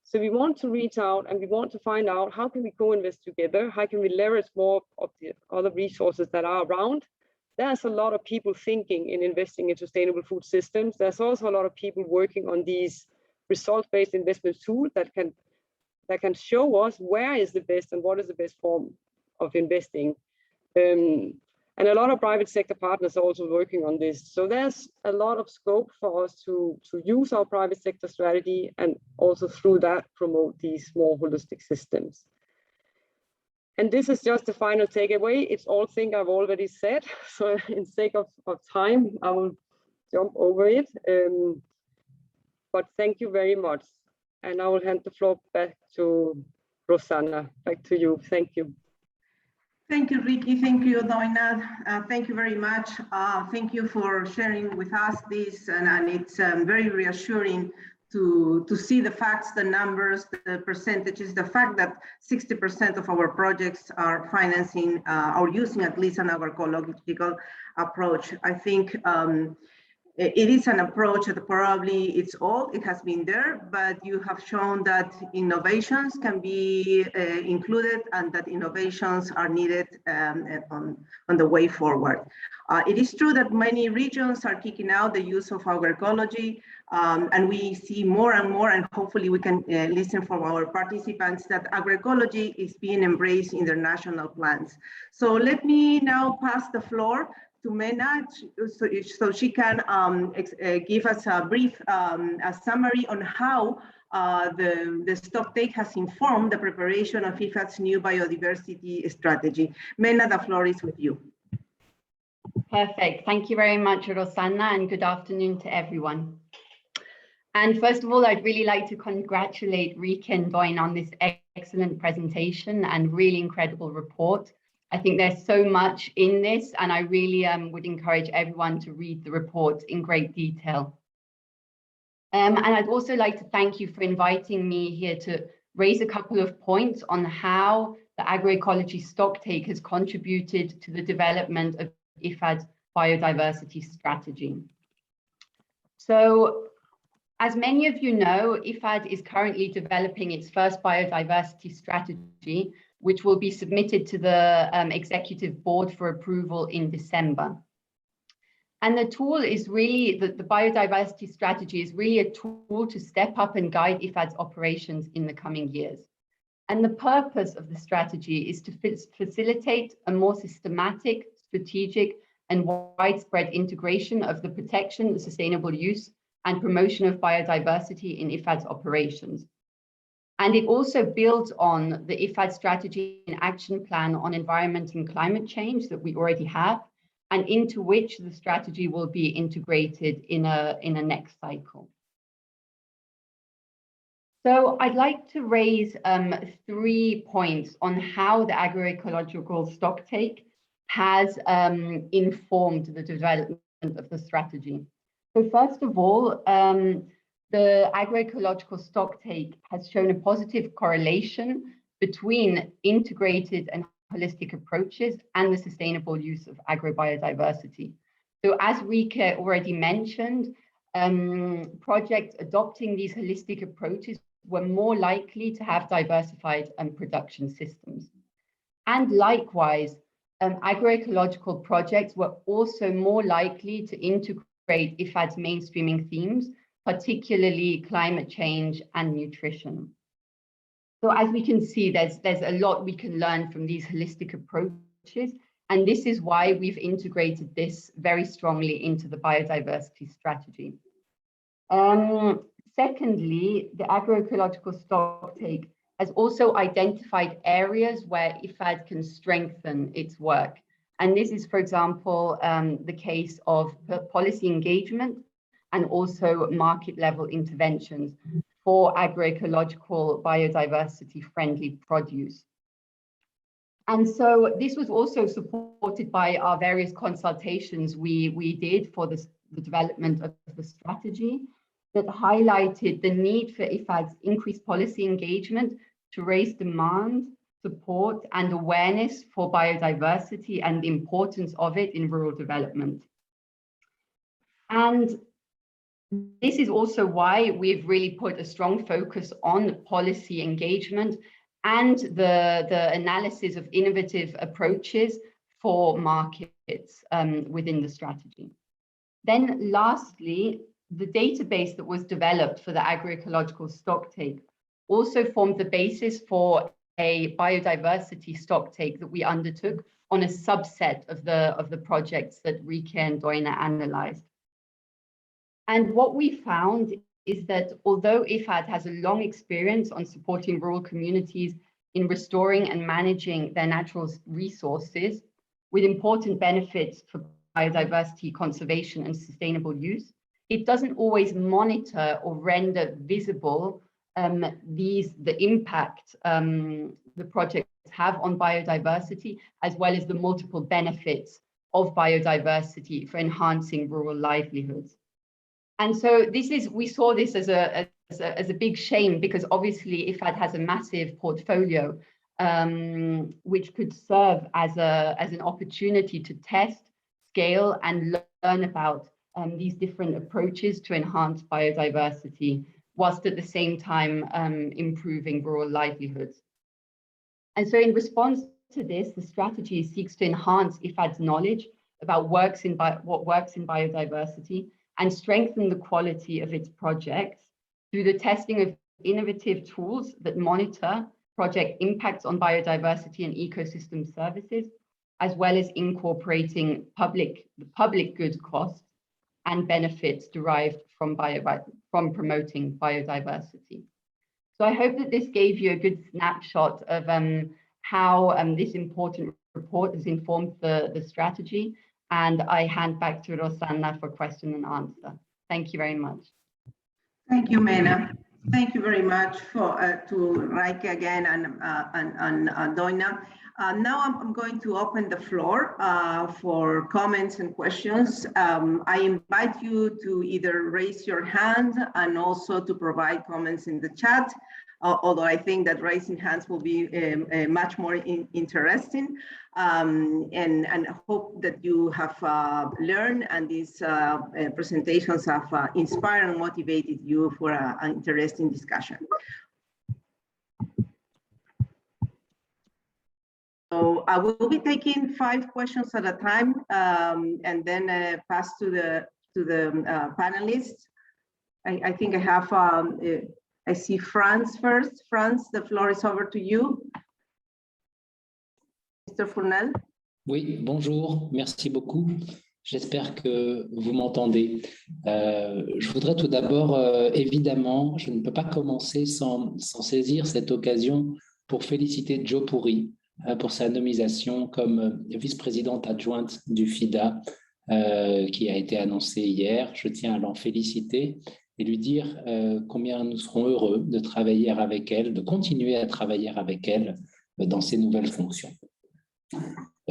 Speaker 3: So we want to reach out and we want to find out how can we co-invest together? How can we leverage more of the other resources that are around? There's a lot of people thinking in investing in sustainable food systems. There's also a lot of people working on these result-based investment tools that can show us where is the best and what is the best form of investing. And a lot of private sector partners are also working on this. So there's a lot of scope for us to use our private sector strategy and also through that promote these more holistic systems. And this is just the final takeaway. It's all things I've already said. So in sake of time, I will jump over it. But thank you very much. And I will hand the floor back to Rosanna. Back to you. Thank you.
Speaker 1: Thank you, Ricky. Thank you, Doina. Thank you very much. Thank you for sharing with us this, and it's very reassuring to see the facts, the numbers, the percentages, the fact that 60% of our projects are financing or using at least an agroecological approach. I think it is an approach that probably it's old, it has been there, but you have shown that innovations can be included and that innovations are needed on the way forward. It is true that many regions are kicking out the use of agroecology, and we see more and more, and hopefully we can listen from our participants that agroecology is being embraced in their national plans. So let me now pass the floor to Mena so she can give us a brief a summary on how the stocktake has informed the preparation of IFAD's new biodiversity strategy. Mena, the floor is with you.
Speaker 5: Perfect. Thank you very much, Rosanna, and good afternoon to everyone. And first of all, I'd really like to congratulate Ricky and Doina on this excellent presentation and really incredible report. I think there's so much in this, and I really would encourage everyone to read the report in great detail. And I'd also like to thank you for inviting me here to raise a couple of points on how the agroecology stocktake has contributed to the development of IFAD's biodiversity strategy. So, as many of you know, IFAD is currently developing its first biodiversity strategy, which will be submitted to the executive board for approval in December. And the tool is really, the biodiversity strategy is really a tool to step up and guide IFAD's operations in the coming years. And the purpose of the strategy is to facilitate a more systematic, strategic, and widespread integration of the protection, the sustainable use, and promotion of biodiversity in IFAD's operations. And it also builds on the IFAD strategy and action plan on environment and climate change that we already have, and into which the strategy will be integrated in a next cycle. So I'd like to raise 3 points on how the agroecological stocktake has informed the development of the strategy. So first of all, the agroecological stocktake has shown a positive correlation between integrated and holistic approaches and the sustainable use of agrobiodiversity. So as Rike already mentioned, projects adopting these holistic approaches were more likely to have diversified production systems. And likewise, agroecological projects were also more likely to integrate IFAD's mainstreaming themes, particularly climate change and nutrition. So as we can see, there's a lot we can learn from these holistic approaches, and this is why we've integrated this very strongly into the biodiversity strategy. Secondly, the agroecological stocktake has also identified areas where IFAD can strengthen its work. And this is, for example, the case of policy engagement and also market level interventions for agroecological biodiversity friendly produce. And so this was also supported by our various consultations we did for the development of the strategy that highlighted the need for IFAD's increased policy engagement to raise demand, support, and awareness for biodiversity and the importance of it in rural development. And this is also why we've really put a strong focus on policy engagement and the analysis of innovative approaches for markets within the strategy. Then lastly, the database that was developed for the agroecological stocktake also formed the basis for a biodiversity stocktake that we undertook on a subset of the projects that Rike and Doina analyzed. And what we found is that although IFAD has a long experience on supporting rural communities in restoring and managing their natural resources with important benefits for biodiversity conservation and sustainable use, it doesn't always monitor or render visible the impact the projects have on biodiversity, as well as the multiple benefits of biodiversity for enhancing rural livelihoods. And so we saw this as a big shame, because obviously IFAD has a massive portfolio which could serve as an opportunity to test, scale, and learn about these different approaches to enhance biodiversity, whilst at the same time improving rural livelihoods. And so in response to this, the strategy seeks to enhance IFAD's knowledge about what works in biodiversity and strengthen the quality of its projects through the testing of innovative tools that monitor project impacts on biodiversity and ecosystem services, as well as incorporating the public good costs and benefits derived from promoting biodiversity. So I hope that this gave you a good snapshot of how this important report has informed the strategy. And I hand back to Rosanna for question and answer. Thank you very much.
Speaker 1: Thank you, Mena. Thank you very much to Rike again and Doina. Now I'm going to open the floor for comments and questions. I invite you to either raise your hand and also to provide comments in the chat, although I think that raising hands will be much more interesting. And hope that you have learned and these presentations have inspired and motivated you for an interesting discussion. So I will be taking 5 questions at a time and then pass to the panelists. I think I have, I see Franz first. Franz, the floor is over to you. Mr. Fournel.
Speaker 6: Oui, bonjour, merci beaucoup. J'espère que vous m'entendez. Je voudrais tout d'abord, évidemment, je ne peux pas commencer sans saisir cette occasion pour féliciter Joe Pourri pour sa nomination comme vice-présidente adjointe du FIDA qui a été annoncée hier. Je tiens à l'en féliciter et lui dire combien nous serons heureux de travailler avec elle, de continuer à travailler avec elle dans ses nouvelles fonctions.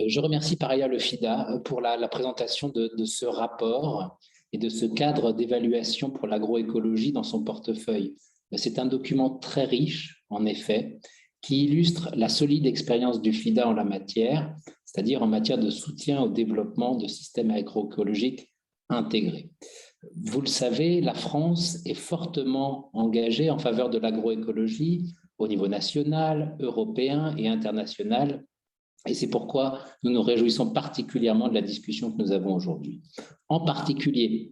Speaker 6: Je remercie par ailleurs le FIDA pour la présentation de ce rapport et de ce cadre d'évaluation pour l'agroécologie dans son portefeuille. C'est un document très riche, en effet, qui illustre la solide expérience du FIDA en la matière, c'est-à-dire en matière de soutien au développement de systèmes agroécologiques intégrés. Vous le savez, la France est fortement engagée en faveur de l'agroécologie au niveau national, européen et international. Et c'est pourquoi nous nous réjouissons particulièrement de la discussion que nous avons aujourd'hui. En particulier,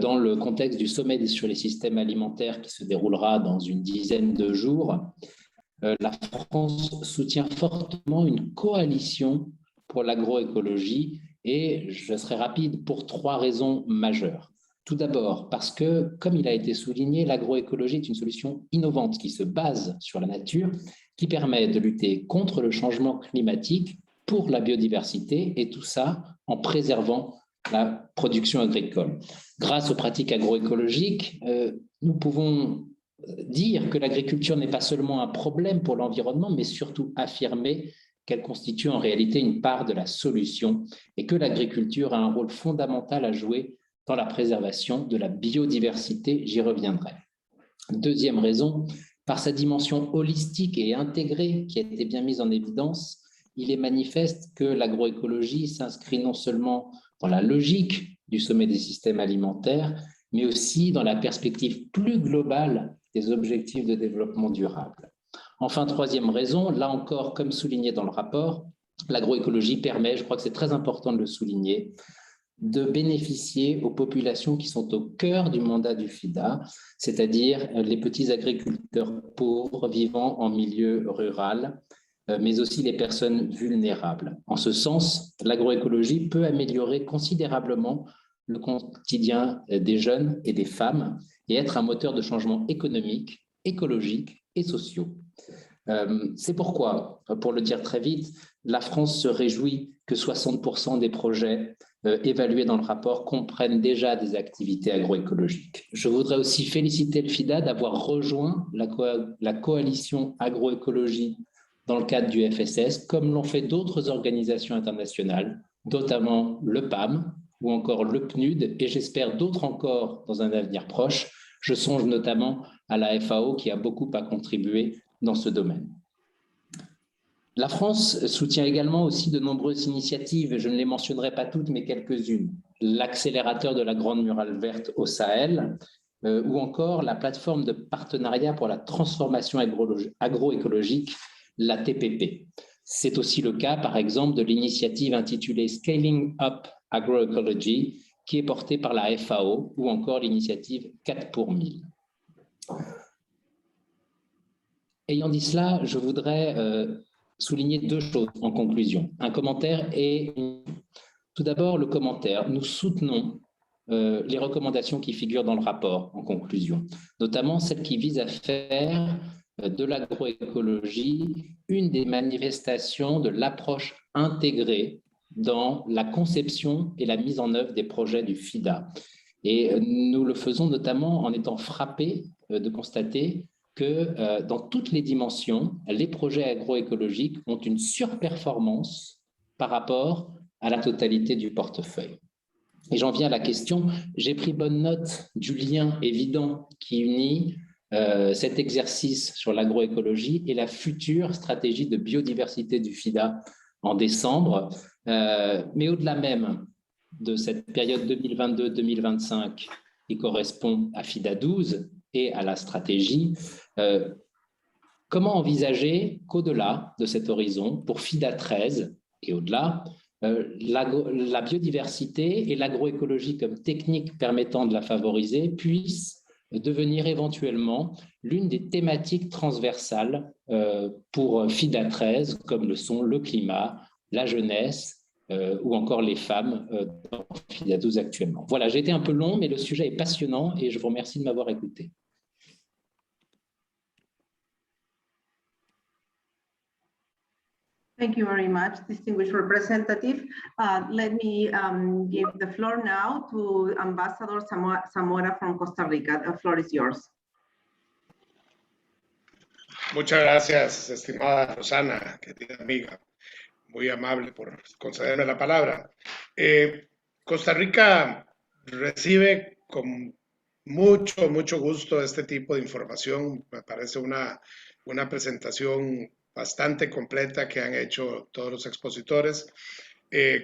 Speaker 6: dans le contexte du sommet sur les systèmes alimentaires qui se déroulera dans une dizaine de jours, la France soutient fortement une coalition pour l'agroécologie et je serai rapide pour 3 raisons majeures. Tout d'abord, parce que, comme il a été souligné, l'agroécologie est une solution innovante qui se base sur la nature, qui permet de lutter contre le changement climatique pour la biodiversité et tout ça en préservant la production agricole. Grâce aux pratiques agroécologiques, nous pouvons dire que l'agriculture n'est pas seulement un problème pour l'environnement, mais surtout affirmer qu'elle constitue en réalité une part de la solution et que l'agriculture a un rôle fondamental à jouer dans la préservation de la biodiversité, j'y reviendrai. Deuxième raison, par sa dimension holistique et intégrée qui a été bien mise en évidence, il est manifeste que l'agroécologie s'inscrit non seulement dans la logique du sommet des systèmes alimentaires, mais aussi dans la perspective plus globale des objectifs de développement durable. Enfin, troisième raison, là encore, comme souligné dans le rapport, l'agroécologie permet, je crois que c'est très important de le souligner, de bénéficier aux populations qui sont au cœur du mandat du FIDA, c'est-à-dire les petits agriculteurs pauvres vivant en milieu rural, mais aussi les personnes vulnérables. En ce sens, l'agroécologie peut améliorer considérablement le quotidien des jeunes et des femmes et être un moteur de changement économique, écologique et sociaux. C'est pourquoi, pour le dire très vite, la France se réjouit que 60% des projets évalués dans le rapport comprennent déjà des activités agroécologiques. Je voudrais aussi féliciter le FIDA d'avoir rejoint la coalition agroécologie dans le cadre du FSS, comme l'ont fait d'autres organisations internationales, notamment le PAM ou encore le PNUD, et j'espère d'autres encore dans un avenir proche. Je songe notamment à la FAO qui a beaucoup à contribuer dans ce domaine. La France soutient également aussi de nombreuses initiatives, je ne les mentionnerai pas toutes, mais quelques-unes. L'accélérateur de la Grande Muraille Verte au Sahel, ou encore la plateforme de partenariat pour la transformation agroécologique, la TPP. C'est aussi le cas, par exemple, de l'initiative intitulée Scaling Up Agroecology, qui est portée par la FAO, ou encore l'initiative 4 pour 1000. Ayant dit cela, je voudrais souligner 2 choses en conclusion. Un commentaire et tout d'abord le commentaire. Nous soutenons les recommandations qui figurent dans le rapport en conclusion, notamment celles qui visent à faire de l'agroécologie une des manifestations de l'approche intégrée dans la conception et la mise en œuvre des projets du FIDA. Et nous le faisons notamment en étant frappés de constater que dans toutes les dimensions, les projets agroécologiques ont une surperformance par rapport à la totalité du portefeuille. Et j'en viens à la question, j'ai pris bonne note du lien évident qui unit cet exercice sur l'agroécologie et la future stratégie de biodiversité du FIDA en décembre, mais au-delà même de cette période 2022-2025 qui correspond à FIDA 12 et à la stratégie, comment envisager qu'au-delà de cet horizon, pour FIDA 13 et au-delà, la biodiversité et l'agroécologie comme technique permettant de la favoriser puissent devenir éventuellement l'une des thématiques transversales pour FIDA 13, comme le sont le climat, la jeunesse ou encore les femmes dans FIDA 12 actuellement. Voilà, j'ai été un peu long, mais le sujet est passionnant et je vous remercie de m'avoir écouté.
Speaker 1: Thank you very much, distinguished representative. Let me give the floor now to Ambassador Zamora from Costa Rica. The floor is yours.
Speaker 7: Muchas gracias, estimada Rosana, querida amiga. muy amable por concederme la palabra. Costa Rica recibe con mucho gusto este tipo de información. Me parece una presentación bastante completa que han hecho todos los expositores.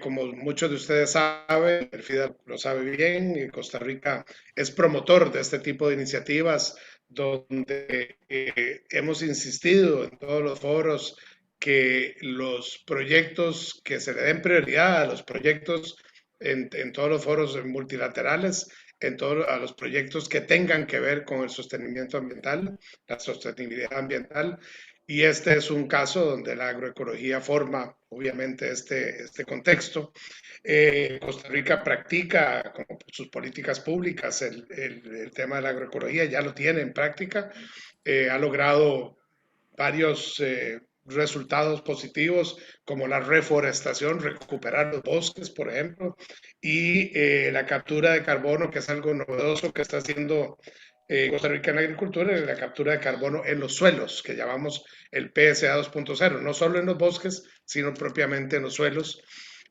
Speaker 7: Como muchos de ustedes saben, el FIDA lo sabe bien, Costa Rica es promotor de este tipo de iniciativas donde hemos insistido en todos los foros que los proyectos, que se le den prioridad a los proyectos en todos los foros multilaterales, a los proyectos que tengan que ver con el sostenimiento ambiental, la sostenibilidad ambiental. Y este es un caso donde la agroecología forma, obviamente, este contexto. Costa Rica practica como sus políticas públicas el tema de la agroecología, ya lo tiene en práctica, ha logrado varios resultados positivos como la reforestación, recuperar los bosques, por ejemplo, y la captura de carbono, que es algo novedoso que está haciendo Costa Rica en la agricultura, la captura de carbono en los suelos, que llamamos el PSA 2.0, no solo en los bosques, sino propiamente en los suelos.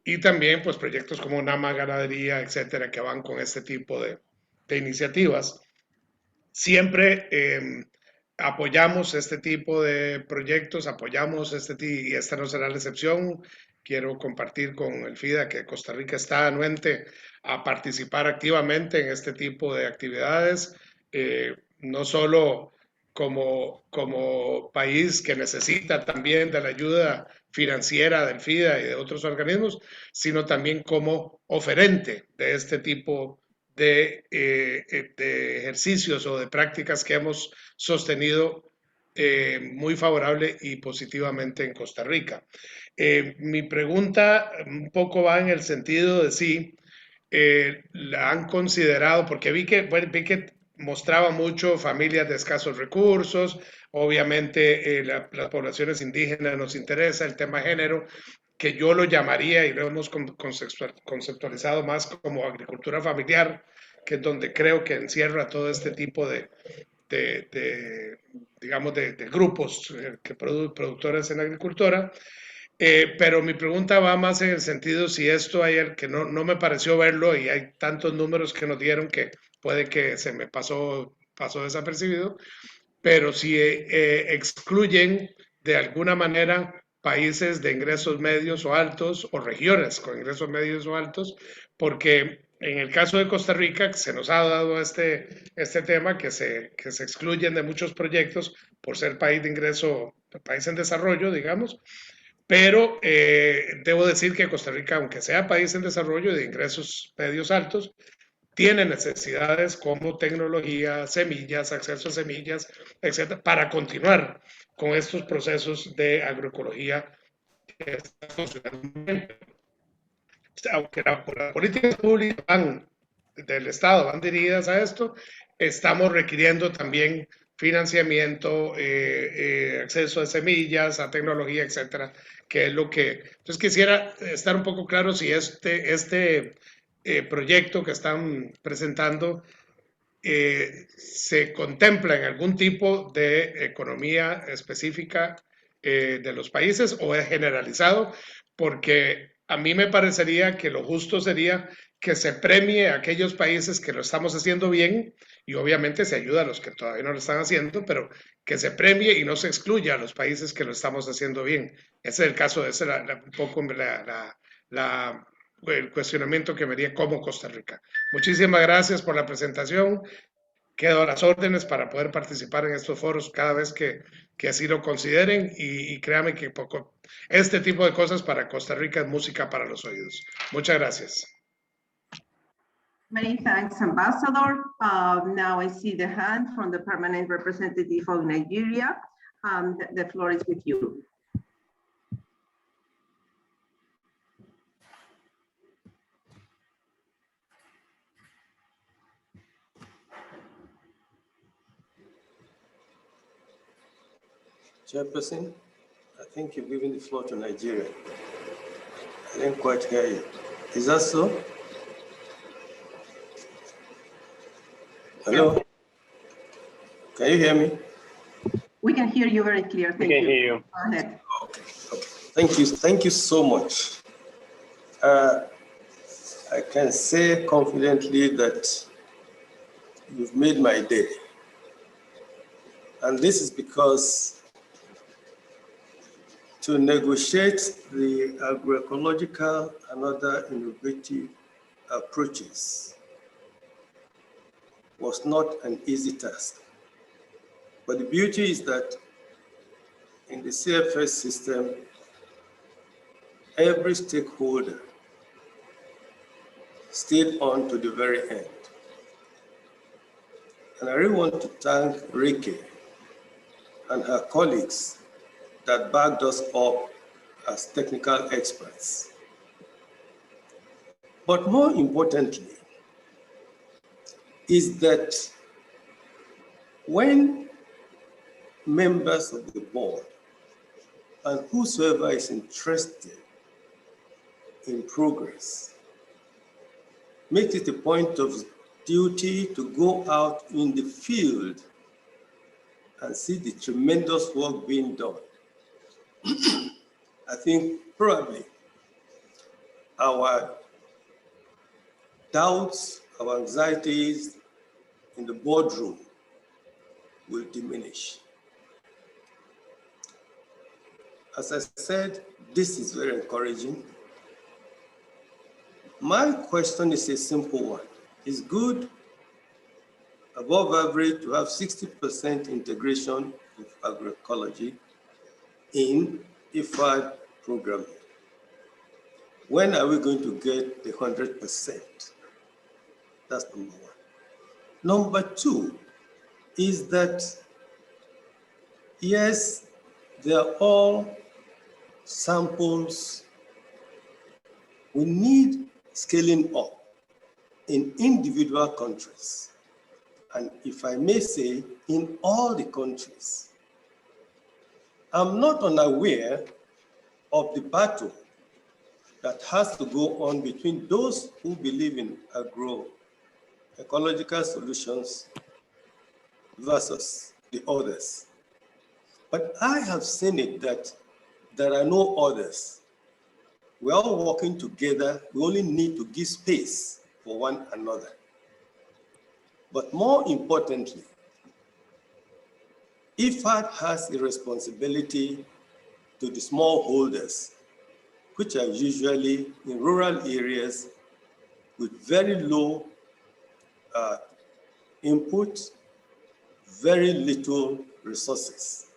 Speaker 7: Y también pues proyectos como Nama Ganadería, etcétera, que van con este tipo de iniciativas. Siempre apoyamos este tipo de proyectos, apoyamos y esta no será la excepción. Quiero compartir con el FIDA que Costa Rica está anuente a participar activamente en este tipo de actividades, no solo como país que necesita también de la ayuda financiera del FIDA y de otros organismos, sino también como oferente de este tipo de ejercicios o de prácticas que hemos sostenido muy favorable y positivamente en Costa Rica. Mi pregunta un poco va en el sentido de si la han considerado, porque vi que mostraba mucho familias de escasos recursos, obviamente las poblaciones indígenas nos interesa, el tema género, que yo lo llamaría, y lo hemos conceptualizado más como agricultura familiar, que es donde creo que encierra todo este tipo de grupos productores en agricultura. Pero mi pregunta va más en el sentido si esto hay el que no me pareció verlo y hay tantos números que nos dieron que puede que se me pasó desapercibido, pero si excluyen de alguna manera países de ingresos medios o altos o regiones con ingresos medios o altos, porque en el caso de Costa Rica se nos ha dado este tema que se excluyen de muchos proyectos por ser país de ingreso, país en desarrollo, digamos, pero debo decir que Costa Rica, aunque sea país en desarrollo de ingresos medios altos, tiene necesidades como tecnología, semillas, acceso a semillas, etcétera, para continuar con estos procesos de agroecología que están funcionando bien. Aunque las políticas públicas del Estado van dirigidas a esto, estamos requiriendo también financiamiento, acceso a semillas, a tecnología, etcétera, que es lo que... Entonces quisiera estar un poco claro si este proyecto que están presentando se contempla en algún tipo de economía específica de los países o es generalizado, porque a mí me parecería que lo justo sería que se premie a aquellos países que lo estamos haciendo bien y obviamente se ayuda a los que todavía no lo están haciendo, pero que se premie y no se excluya a los países que lo estamos haciendo bien. Ese es el caso, ese es un poco el cuestionamiento que me haría como Costa Rica. Muchísimas gracias por la presentación. Quedo a las órdenes para poder participar en estos foros cada vez que así lo consideren y créanme que este tipo de cosas para Costa Rica es música para los oídos. Muchas gracias.
Speaker 1: Many thanks, Ambassador. Now I see the hand from the permanent representative of Nigeria. The floor is with you.
Speaker 8: Chairperson, I think you've given the floor to Nigeria. I didn't quite hear you. Is that so? Hello? Can you hear me?
Speaker 1: We can hear you very clear. Thank you.
Speaker 9: We can hear you.
Speaker 1: Go ahead.
Speaker 8: Okay. Thank you so much. I can say confidently that you've made my day. And this is because to negotiate the agroecological and other innovative approaches was not an easy task. But the beauty is that in the CFS system, every stakeholder stayed on to the very end. And I really want to thank Ricky and her colleagues that backed us up as technical experts. But more importantly, is that when members of the board and whosoever is interested in progress makes it a point of duty to go out in the field and see the tremendous work being done, I think probably our doubts, our anxieties in the boardroom will diminish. As I said, this is very encouraging. My question is a simple one. It's good, above average, to have 60% integration of agroecology in IFAD programming. When are we going to get the 100%? That's number one. Number two is that, yes, they are all samples. We need scaling up in individual countries. And if I may say, in all the countries. I'm not unaware of the battle that has to go on between those who believe in agroecological solutions versus the others. But I have seen it that there are no others. We're all working together. We only need to give space for one another. But more importantly, IFAD has a responsibility to the smallholders, which are usually in rural areas with very low input, very little resources.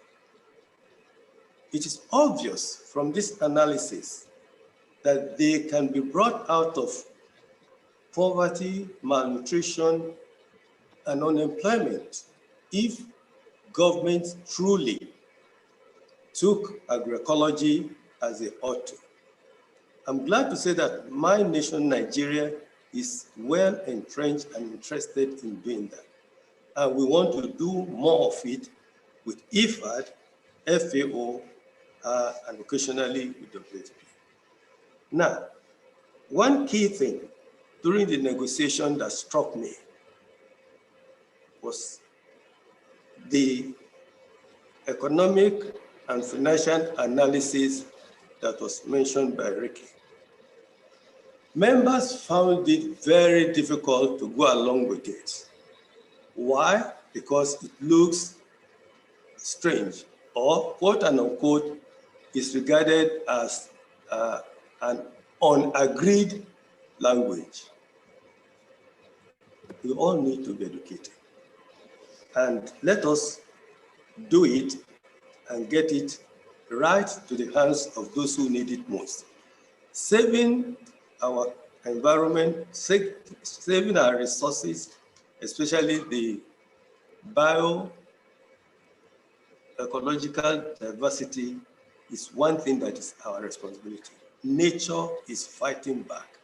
Speaker 8: It is obvious from this analysis that they can be brought out of poverty, malnutrition, and unemployment if governments truly took agroecology as they ought to. I'm glad to say that my nation, Nigeria, is well entrenched and interested in doing that. And we want to do more of it with IFAD, FAO, and occasionally with WSP. Now, one key thing during the negotiation that struck me was the economic and financial analysis that was mentioned by Ricky. Members found it very difficult to go along with it. Why? Because it looks strange, or quote and unquote, is regarded as an unagreed language. We all need to be educated. And let us do it and get it right to the hands of those who need it most. Saving our environment, saving our resources, especially the bioecological diversity, is one thing that is our responsibility. Nature is fighting back,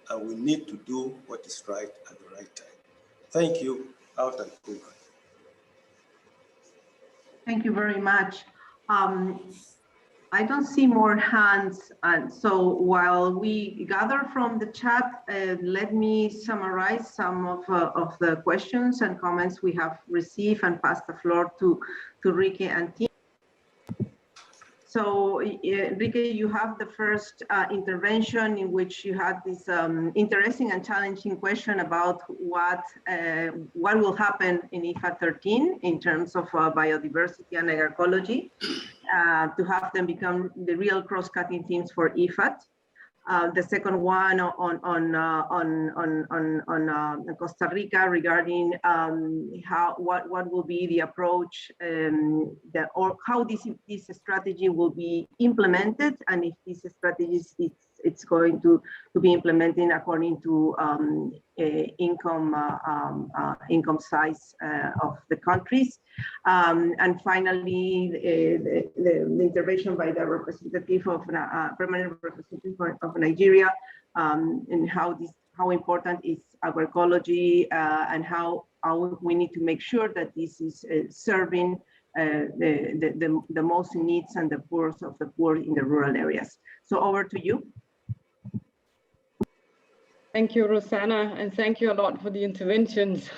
Speaker 8: and we need to do what is right at the right time. Thank you. Out and over.
Speaker 1: Thank you very much. I don't see more hands, and so while we gather from the chat, let me summarize some of the questions and comments we have received and pass the floor to Ricky and Tim. So, Enrique, you have the first intervention in which you had this interesting and challenging question about what will happen in IFAD 13 in terms of biodiversity and agroecology, to have them become the real cross-cutting themes for IFAD. The second one on Costa Rica regarding what will be the approach or how this strategy will be implemented, and if this strategy it's going to be implemented according to income size of the countries. And finally, the intervention by the representative of permanent representative of Nigeria, and how important is agroecology, and how we need to make sure that this is serving the most needs and the poorest of the poor in the rural areas. So over to you.
Speaker 3: Thank you, Rosanna, and thank you a lot for the interventions.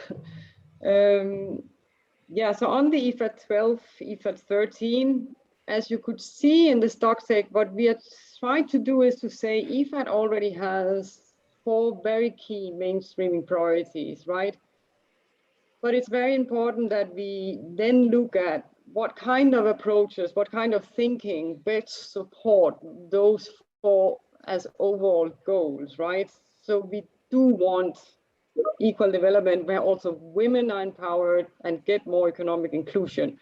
Speaker 3: Yeah, so on the IFAD 12, IFAD 13, as you could see in the stock take, what we are trying to do is to say IFAD already has 4 very key mainstreaming priorities, right? But it's very important that we then look at what kind of approaches, what kind of thinking best support those 4 as overall goals, right? So we do want equal development where also women are empowered and get more economic inclusion.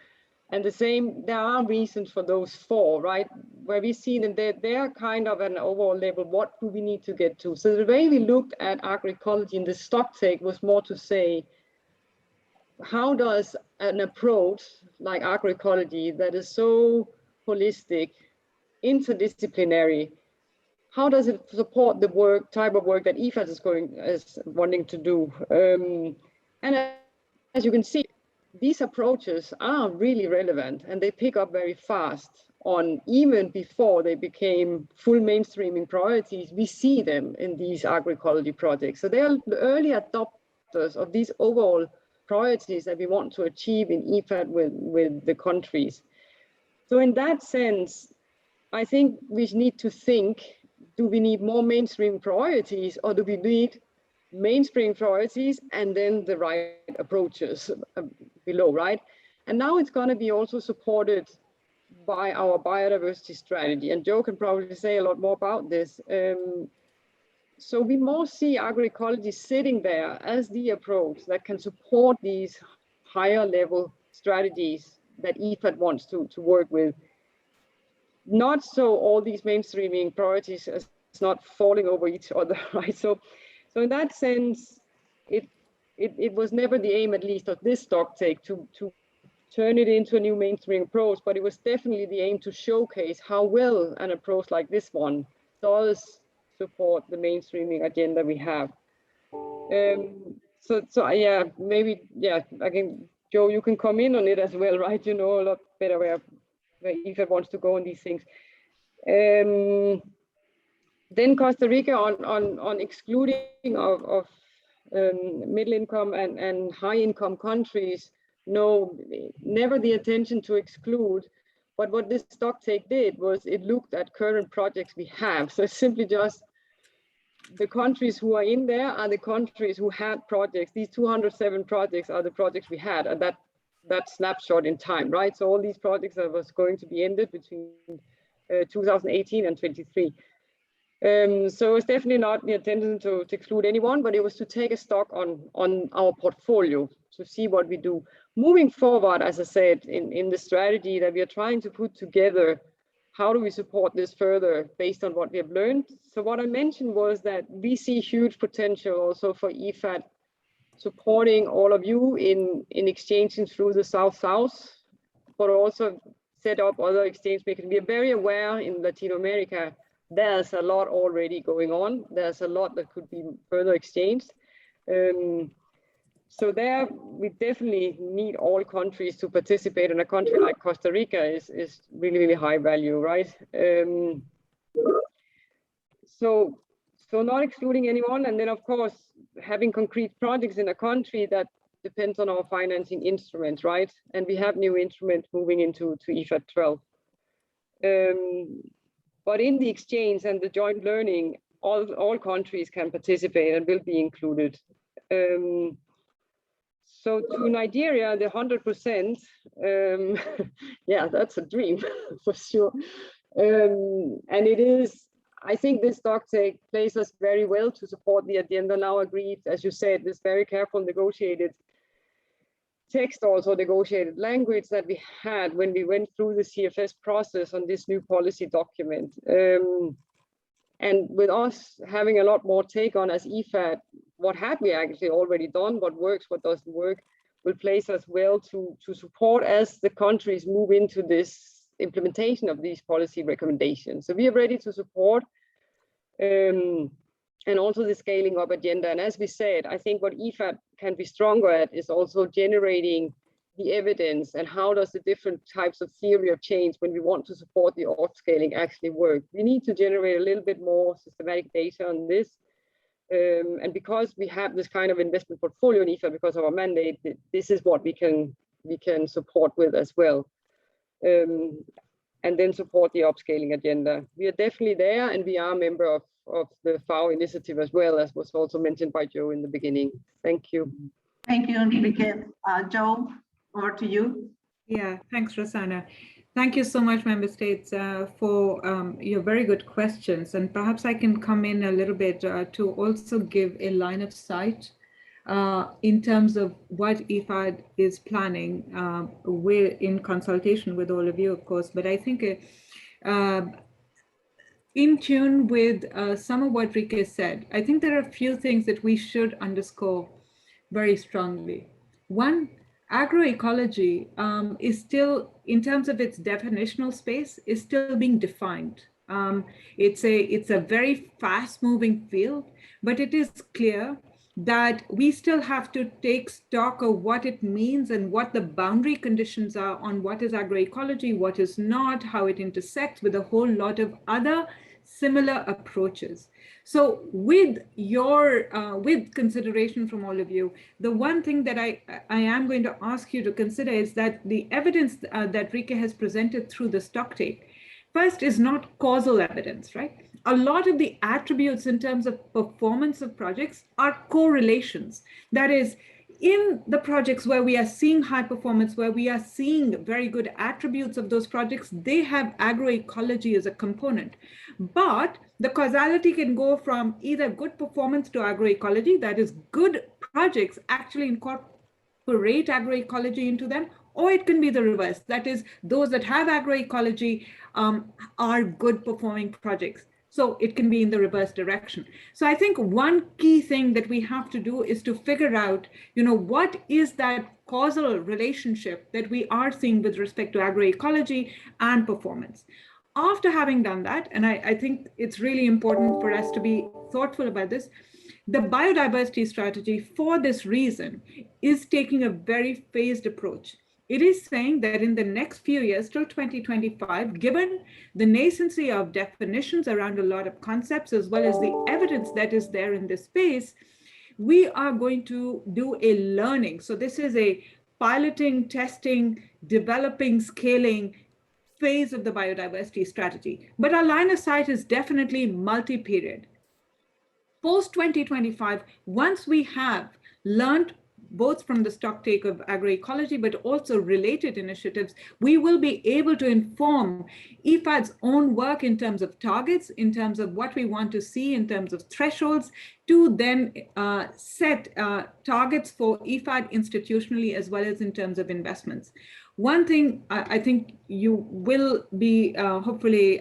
Speaker 3: And the same, there are reasons for those 4, right? Where we see that they're kind of an overall level, what do we need to get to? So the way we looked at agroecology in the stock take was more to say, how does an approach like agroecology that is so holistic, interdisciplinary, how does it support the type of work that IFAD is wanting to do? And as you can see, these approaches are really relevant and they pick up very fast on, even before they became full mainstreaming priorities, we see them in these agroecology projects. So they are the early adopters of these overall priorities that we want to achieve in IFAD with the countries. So in that sense, I think we need to think, do we need more mainstream priorities, or do we need mainstream priorities and then the right approaches below, right? And now it's going to be also supported by our biodiversity strategy, and Joe can probably say a lot more about this. So we more see agroecology sitting there as the approach that can support these higher level strategies that IFAD wants to work with. Not so all these mainstreaming priorities is not falling over each other, right? So in that sense, it was never the aim, at least of this stock take, to turn it into a new mainstream approach, but it was definitely the aim to showcase how well an approach like this one does support the mainstreaming agenda we have. So yeah, maybe, yeah, again, Joe, you can come in on it as well, right? You know a lot better where IFAD wants to go on these things. Then Costa Rica on excluding of middle income and high income countries. No, never the intention to exclude. But what this stock take did was it looked at current projects we have. So it's simply just the countries who are in there are the countries who had projects. These 207 projects are the projects we had at that snapshot in time, right? So all these projects that was going to be ended between 2018 and 23. So it's definitely not the intention to exclude anyone, but it was to take a stock on our portfolio to see what we do. Moving forward, as I said, in the strategy that we are trying to put together, how do we support this further based on what we have learned? So what I mentioned was that we see huge potential also for IFAD supporting all of you in exchanging through the South-South, but also set up other exchange makers. We are very aware in Latin America, there's a lot already going on. There's a lot that could be further exchanged. So there, we definitely need all countries to participate, and a country like Costa Rica is really, really high value, right? So not excluding anyone, and then of course, having concrete projects in a country that depends on our financing instruments, right? And we have new instruments moving into IFAD 12. But in the exchange and the joint learning, all countries can participate and will be included. So to Nigeria, the 100%, yeah, that's a dream for sure. And it is, I think this stocktake plays us very well to support the agenda now agreed, as you said, this very careful negotiated text, also negotiated language that we had when we went through the CFS process on this new policy document. And with us having a lot more take on as IFAD, what have we actually already done, what works, what doesn't work, will place us well to support as the countries move into this implementation of these policy recommendations. So we are ready to support and also the scaling up agenda. And as we said, I think what IFAD can be stronger at is also generating the evidence and how does the different types of theory of change when we want to support the upscaling actually work. We need to generate a little bit more systematic data on this. And because we have this kind of investment portfolio in IFAD, because of our mandate, this is what we can support with as well. And then support the upscaling agenda. We are definitely there, and we are a member of the FAO initiative as well, as was also mentioned by Joe in the beginning. Thank you.
Speaker 1: Thank you, Enrique. Joe, over to you.
Speaker 2: Yeah, thanks, Rosanna. Thank you so much, Member States, for your very good questions. And perhaps I can come in a little bit to also give a line of sight in terms of what IFAD is planning. We're in consultation with all of you, of course, but I think in tune with some of what Rike said, I think there are a few things that we should underscore very strongly. One, agroecology is still, in terms of its definitional space, is still being defined. It's a very fast-moving field, but it is clear that we still have to take stock of what it means and what the boundary conditions are on what is agroecology, what is not, how it intersects with a whole lot of other similar approaches. So with with consideration from all of you, the one thing that I am going to ask you to consider is that the evidence that Rike has presented through the stocktake, first, is not causal evidence, right? A lot of the attributes in terms of performance of projects are correlations. That is, in the projects where we are seeing high performance, where we are seeing very good attributes of those projects, they have agroecology as a component. But the causality can go from either good performance to agroecology, that is, good projects actually incorporate agroecology into them, or it can be the reverse. That is, those that have agroecology are good performing projects. So it can be in the reverse direction. So I think one key thing that we have to do is to figure out, what is that causal relationship that we are seeing with respect to agroecology and performance. After having done that, and I think it's really important for us to be thoughtful about this, the biodiversity strategy, for this reason, is taking a very phased approach. It is saying that in the next few years, till 2025, given the nascency of definitions around a lot of concepts, as well as the evidence that is there in this space, we are going to do a learning. So this is a piloting, testing, developing, scaling phase of the biodiversity strategy. But our line of sight is definitely multi-period. Post 2025, once we have learned both from the stocktake of agroecology, but also related initiatives, we will be able to inform IFAD's own work in terms of targets, in terms of what we want to see in terms of thresholds, to then set targets for IFAD institutionally as well as in terms of investments. One thing I think you will be hopefully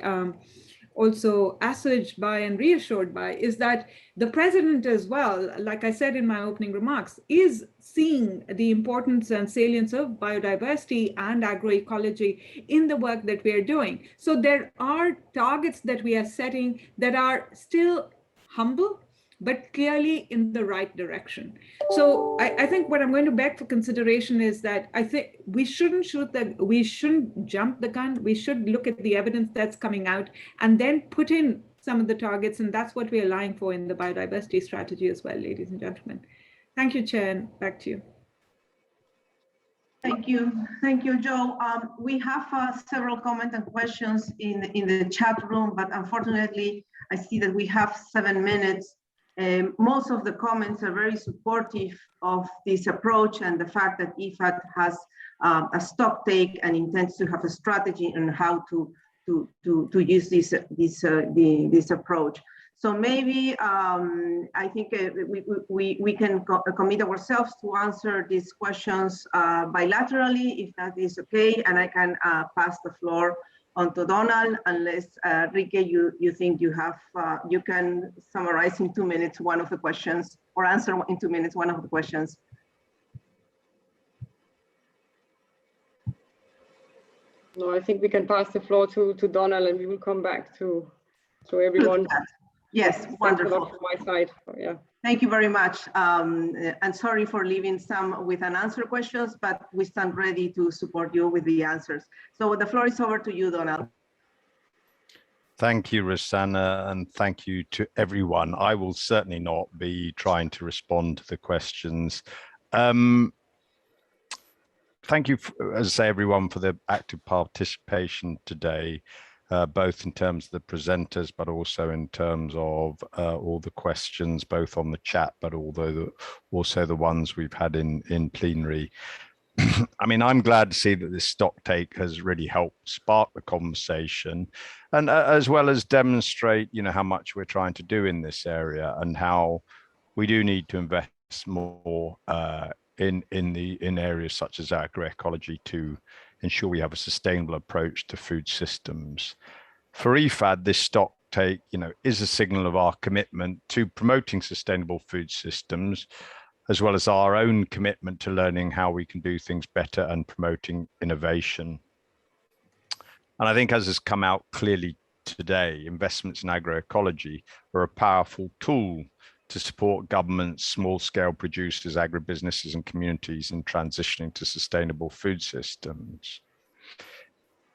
Speaker 2: also assuaged by and reassured by is that the president as well, like I said in my opening remarks, is seeing the importance and salience of biodiversity and agroecology in the work that we are doing. So there are targets that we are setting that are still humble, but clearly in the right direction. So I think what I'm going to beg for consideration is that I think we shouldn't jump the gun. We should look at the evidence that's coming out and then put in some of the targets. And that's what we're aligning for in the biodiversity strategy as well, ladies and gentlemen. Thank you, Chair, and back to you.
Speaker 1: Thank you, Joe. We have several comments and questions in the chat room, but unfortunately, I see that we have 7 minutes. Most of the comments are very supportive of this approach and the fact that IFAD has a stock take and intends to have a strategy on how to use this approach. So maybe I think we can commit ourselves to answer these questions bilaterally, if that is okay, and I can pass the floor on to Donald, unless Rike, you think you have you can summarize in 2 minutes one of the questions, or answer in 2 minutes one of the questions.
Speaker 3: No, I think we can pass the floor to Donald, and we will come back to everyone.
Speaker 1: Yes, wonderful.
Speaker 3: From my side, yeah.
Speaker 1: Thank you very much. And sorry for leaving some with unanswered questions, but we stand ready to support you with the answers. So the floor is over to you, Donald.
Speaker 9: Thank you, Rosanna, and thank you to everyone. I will certainly not be trying to respond to the questions. Thank you, as I say, everyone, for the active participation today, both in terms of the presenters, but also in terms of all the questions, both on the chat, but also the ones we've had in plenary. I mean, I'm glad to see that this stock take has really helped spark the conversation, and as well as demonstrate, how much we're trying to do in this area and how we do need to invest more in areas such as agroecology to ensure we have a sustainable approach to food systems. For IFAD, this stock take, is a signal of our commitment to promoting sustainable food systems, as well as our own commitment to learning how we can do things better and promoting innovation. And I think, as has come out clearly today, investments in agroecology are a powerful tool to support governments, small-scale producers, agribusinesses, and communities in transitioning to sustainable food systems,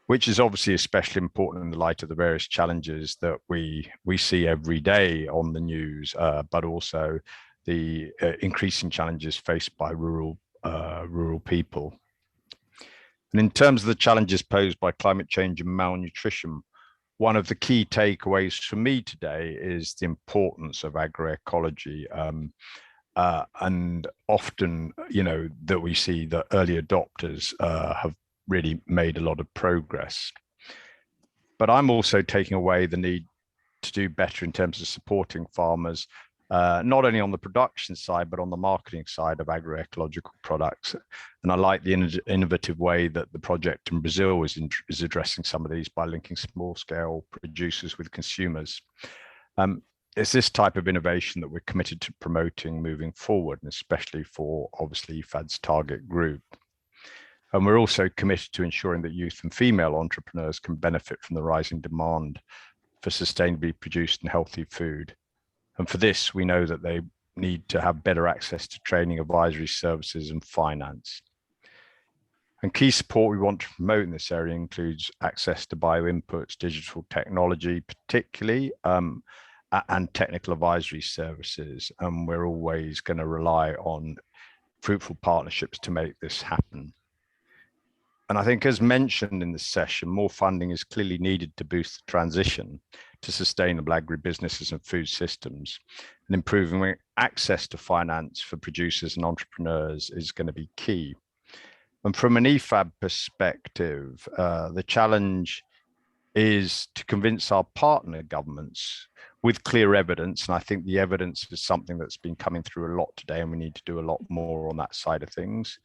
Speaker 9: which is obviously especially important in the light of the various challenges that we see every day on the news, but also the increasing challenges faced by rural people. And in terms of the challenges posed by climate change and malnutrition, one of the key takeaways for me today is the importance of agroecology, and often, that we see that early adopters have really made a lot of progress. But I'm also taking away the need to do better in terms of supporting farmers, not only on the production side, but on the marketing side of agroecological products. And I like the innovative way that the project in Brazil is addressing some of these by linking small-scale producers with consumers. It's this type of innovation that we're committed to promoting moving forward, and especially for, obviously, IFAD's target group. And we're also committed to ensuring that youth and female entrepreneurs can benefit from the rising demand for sustainably produced and healthy food. And for this, we know that they need to have better access to training, advisory services, and finance. And key support we want to promote in this area includes access to bioinputs, digital technology, particularly, and technical advisory services. And we're always going to rely on fruitful partnerships to make this happen. And I think, as mentioned in this session, more funding is clearly needed to boost the transition to sustainable agribusinesses and food systems. And improving access to finance for producers and entrepreneurs is going to be key. And from an IFAD perspective, the challenge is to convince our partner governments with clear evidence. And I think the evidence is something that's been coming through a lot today, and we need to do a lot more on that side of things.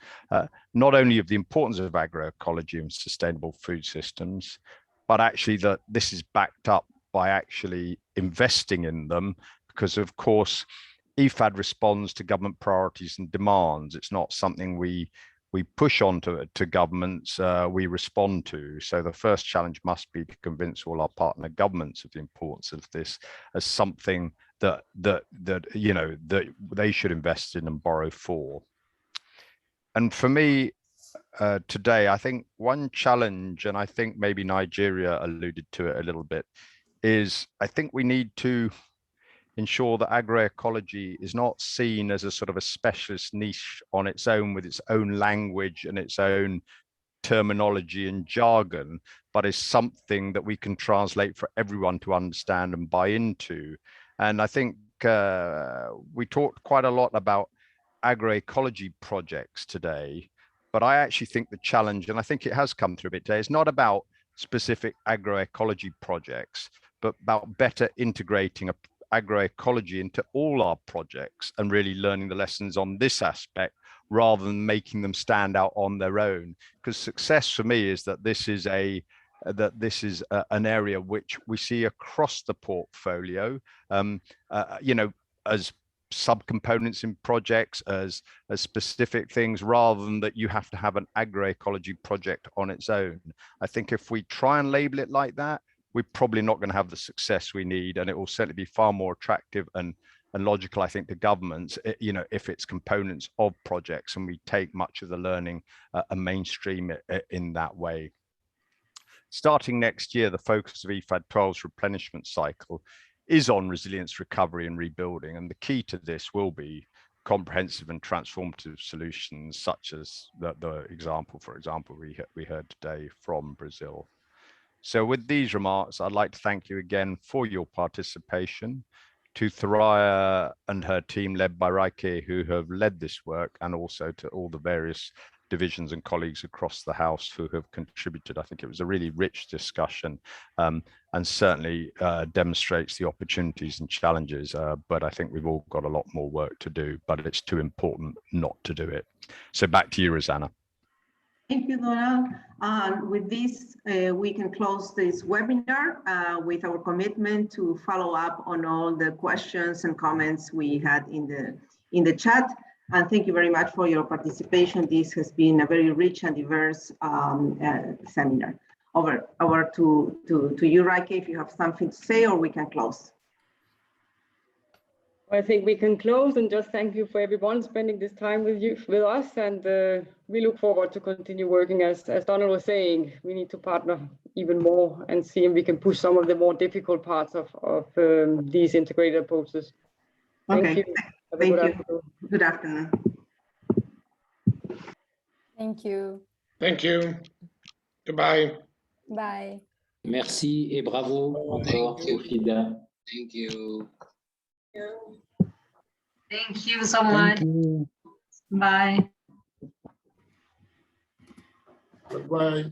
Speaker 9: Not only of the importance of agroecology and sustainable food systems, but actually that this is backed up by actually investing in them, because of course, IFAD responds to government priorities and demands. It's not something we push on to governments, we respond to. So the first challenge must be to convince all our partner governments of the importance of this as something that they should invest in and borrow for. And for me, today, I think one challenge, and I think maybe Nigeria alluded to it a little bit, is I think we need to ensure that agroecology is not seen as a sort of a specialist niche on its own with its own language and its own terminology and jargon, but is something that we can translate for everyone to understand and buy into. And I think we talked quite a lot about agroecology projects today, but I actually think the challenge, and I think it has come through a bit today, is not about specific agroecology projects, but about better integrating agroecology into all our projects and really learning the lessons on this aspect rather than making them stand out on their own. Because success for me is that this is an area which we see across the portfolio, you know, as subcomponents in projects, as specific things, rather than that you have to have an agroecology project on its own. I think if we try and label it like that, we're probably not going to have the success we need, and it will certainly be far more attractive and logical, I think, to governments, you know, if it's components of projects and we take much of the learning and mainstream it in that way. Starting next year, the focus of IFAD 12's replenishment cycle is on resilience, recovery and rebuilding. And the key to this will be comprehensive and transformative solutions, such as the example, for example, we heard today from Brazil. So with these remarks, I'd like to thank you again for your participation, to Thoraya and her team led by Raike, who have led this work, and also to all the various divisions and colleagues across the House who have contributed. I think it was a really rich discussion, and certainly demonstrates the opportunities and challenges, but I think we've all got a lot more work to do, but it's too important not to do it. So back to you, Rosanna.
Speaker 1: Thank you, Donald. With this, we can close this webinar with our commitment to follow up on all the questions and comments we had in the chat. And thank you very much for your participation. This has been a very rich and diverse seminar. Over to you, Raike, if you have something to say, or we can close.
Speaker 3: I think we can close, and just thank you for everyone spending this time with us, and we look forward to continue working. As Donald was saying, we need to partner even more and see if we can push some of the more difficult parts of these integrated approaches. Thank you. Have a good afternoon.
Speaker 1: Good afternoon.
Speaker 4: Thank you.
Speaker 7: Thank you. Goodbye.
Speaker 4: Bye.
Speaker 6: Merci et bravo encore, Sophida.
Speaker 10: Thank you.
Speaker 11: Thank you so much. Bye.
Speaker 7: Bye.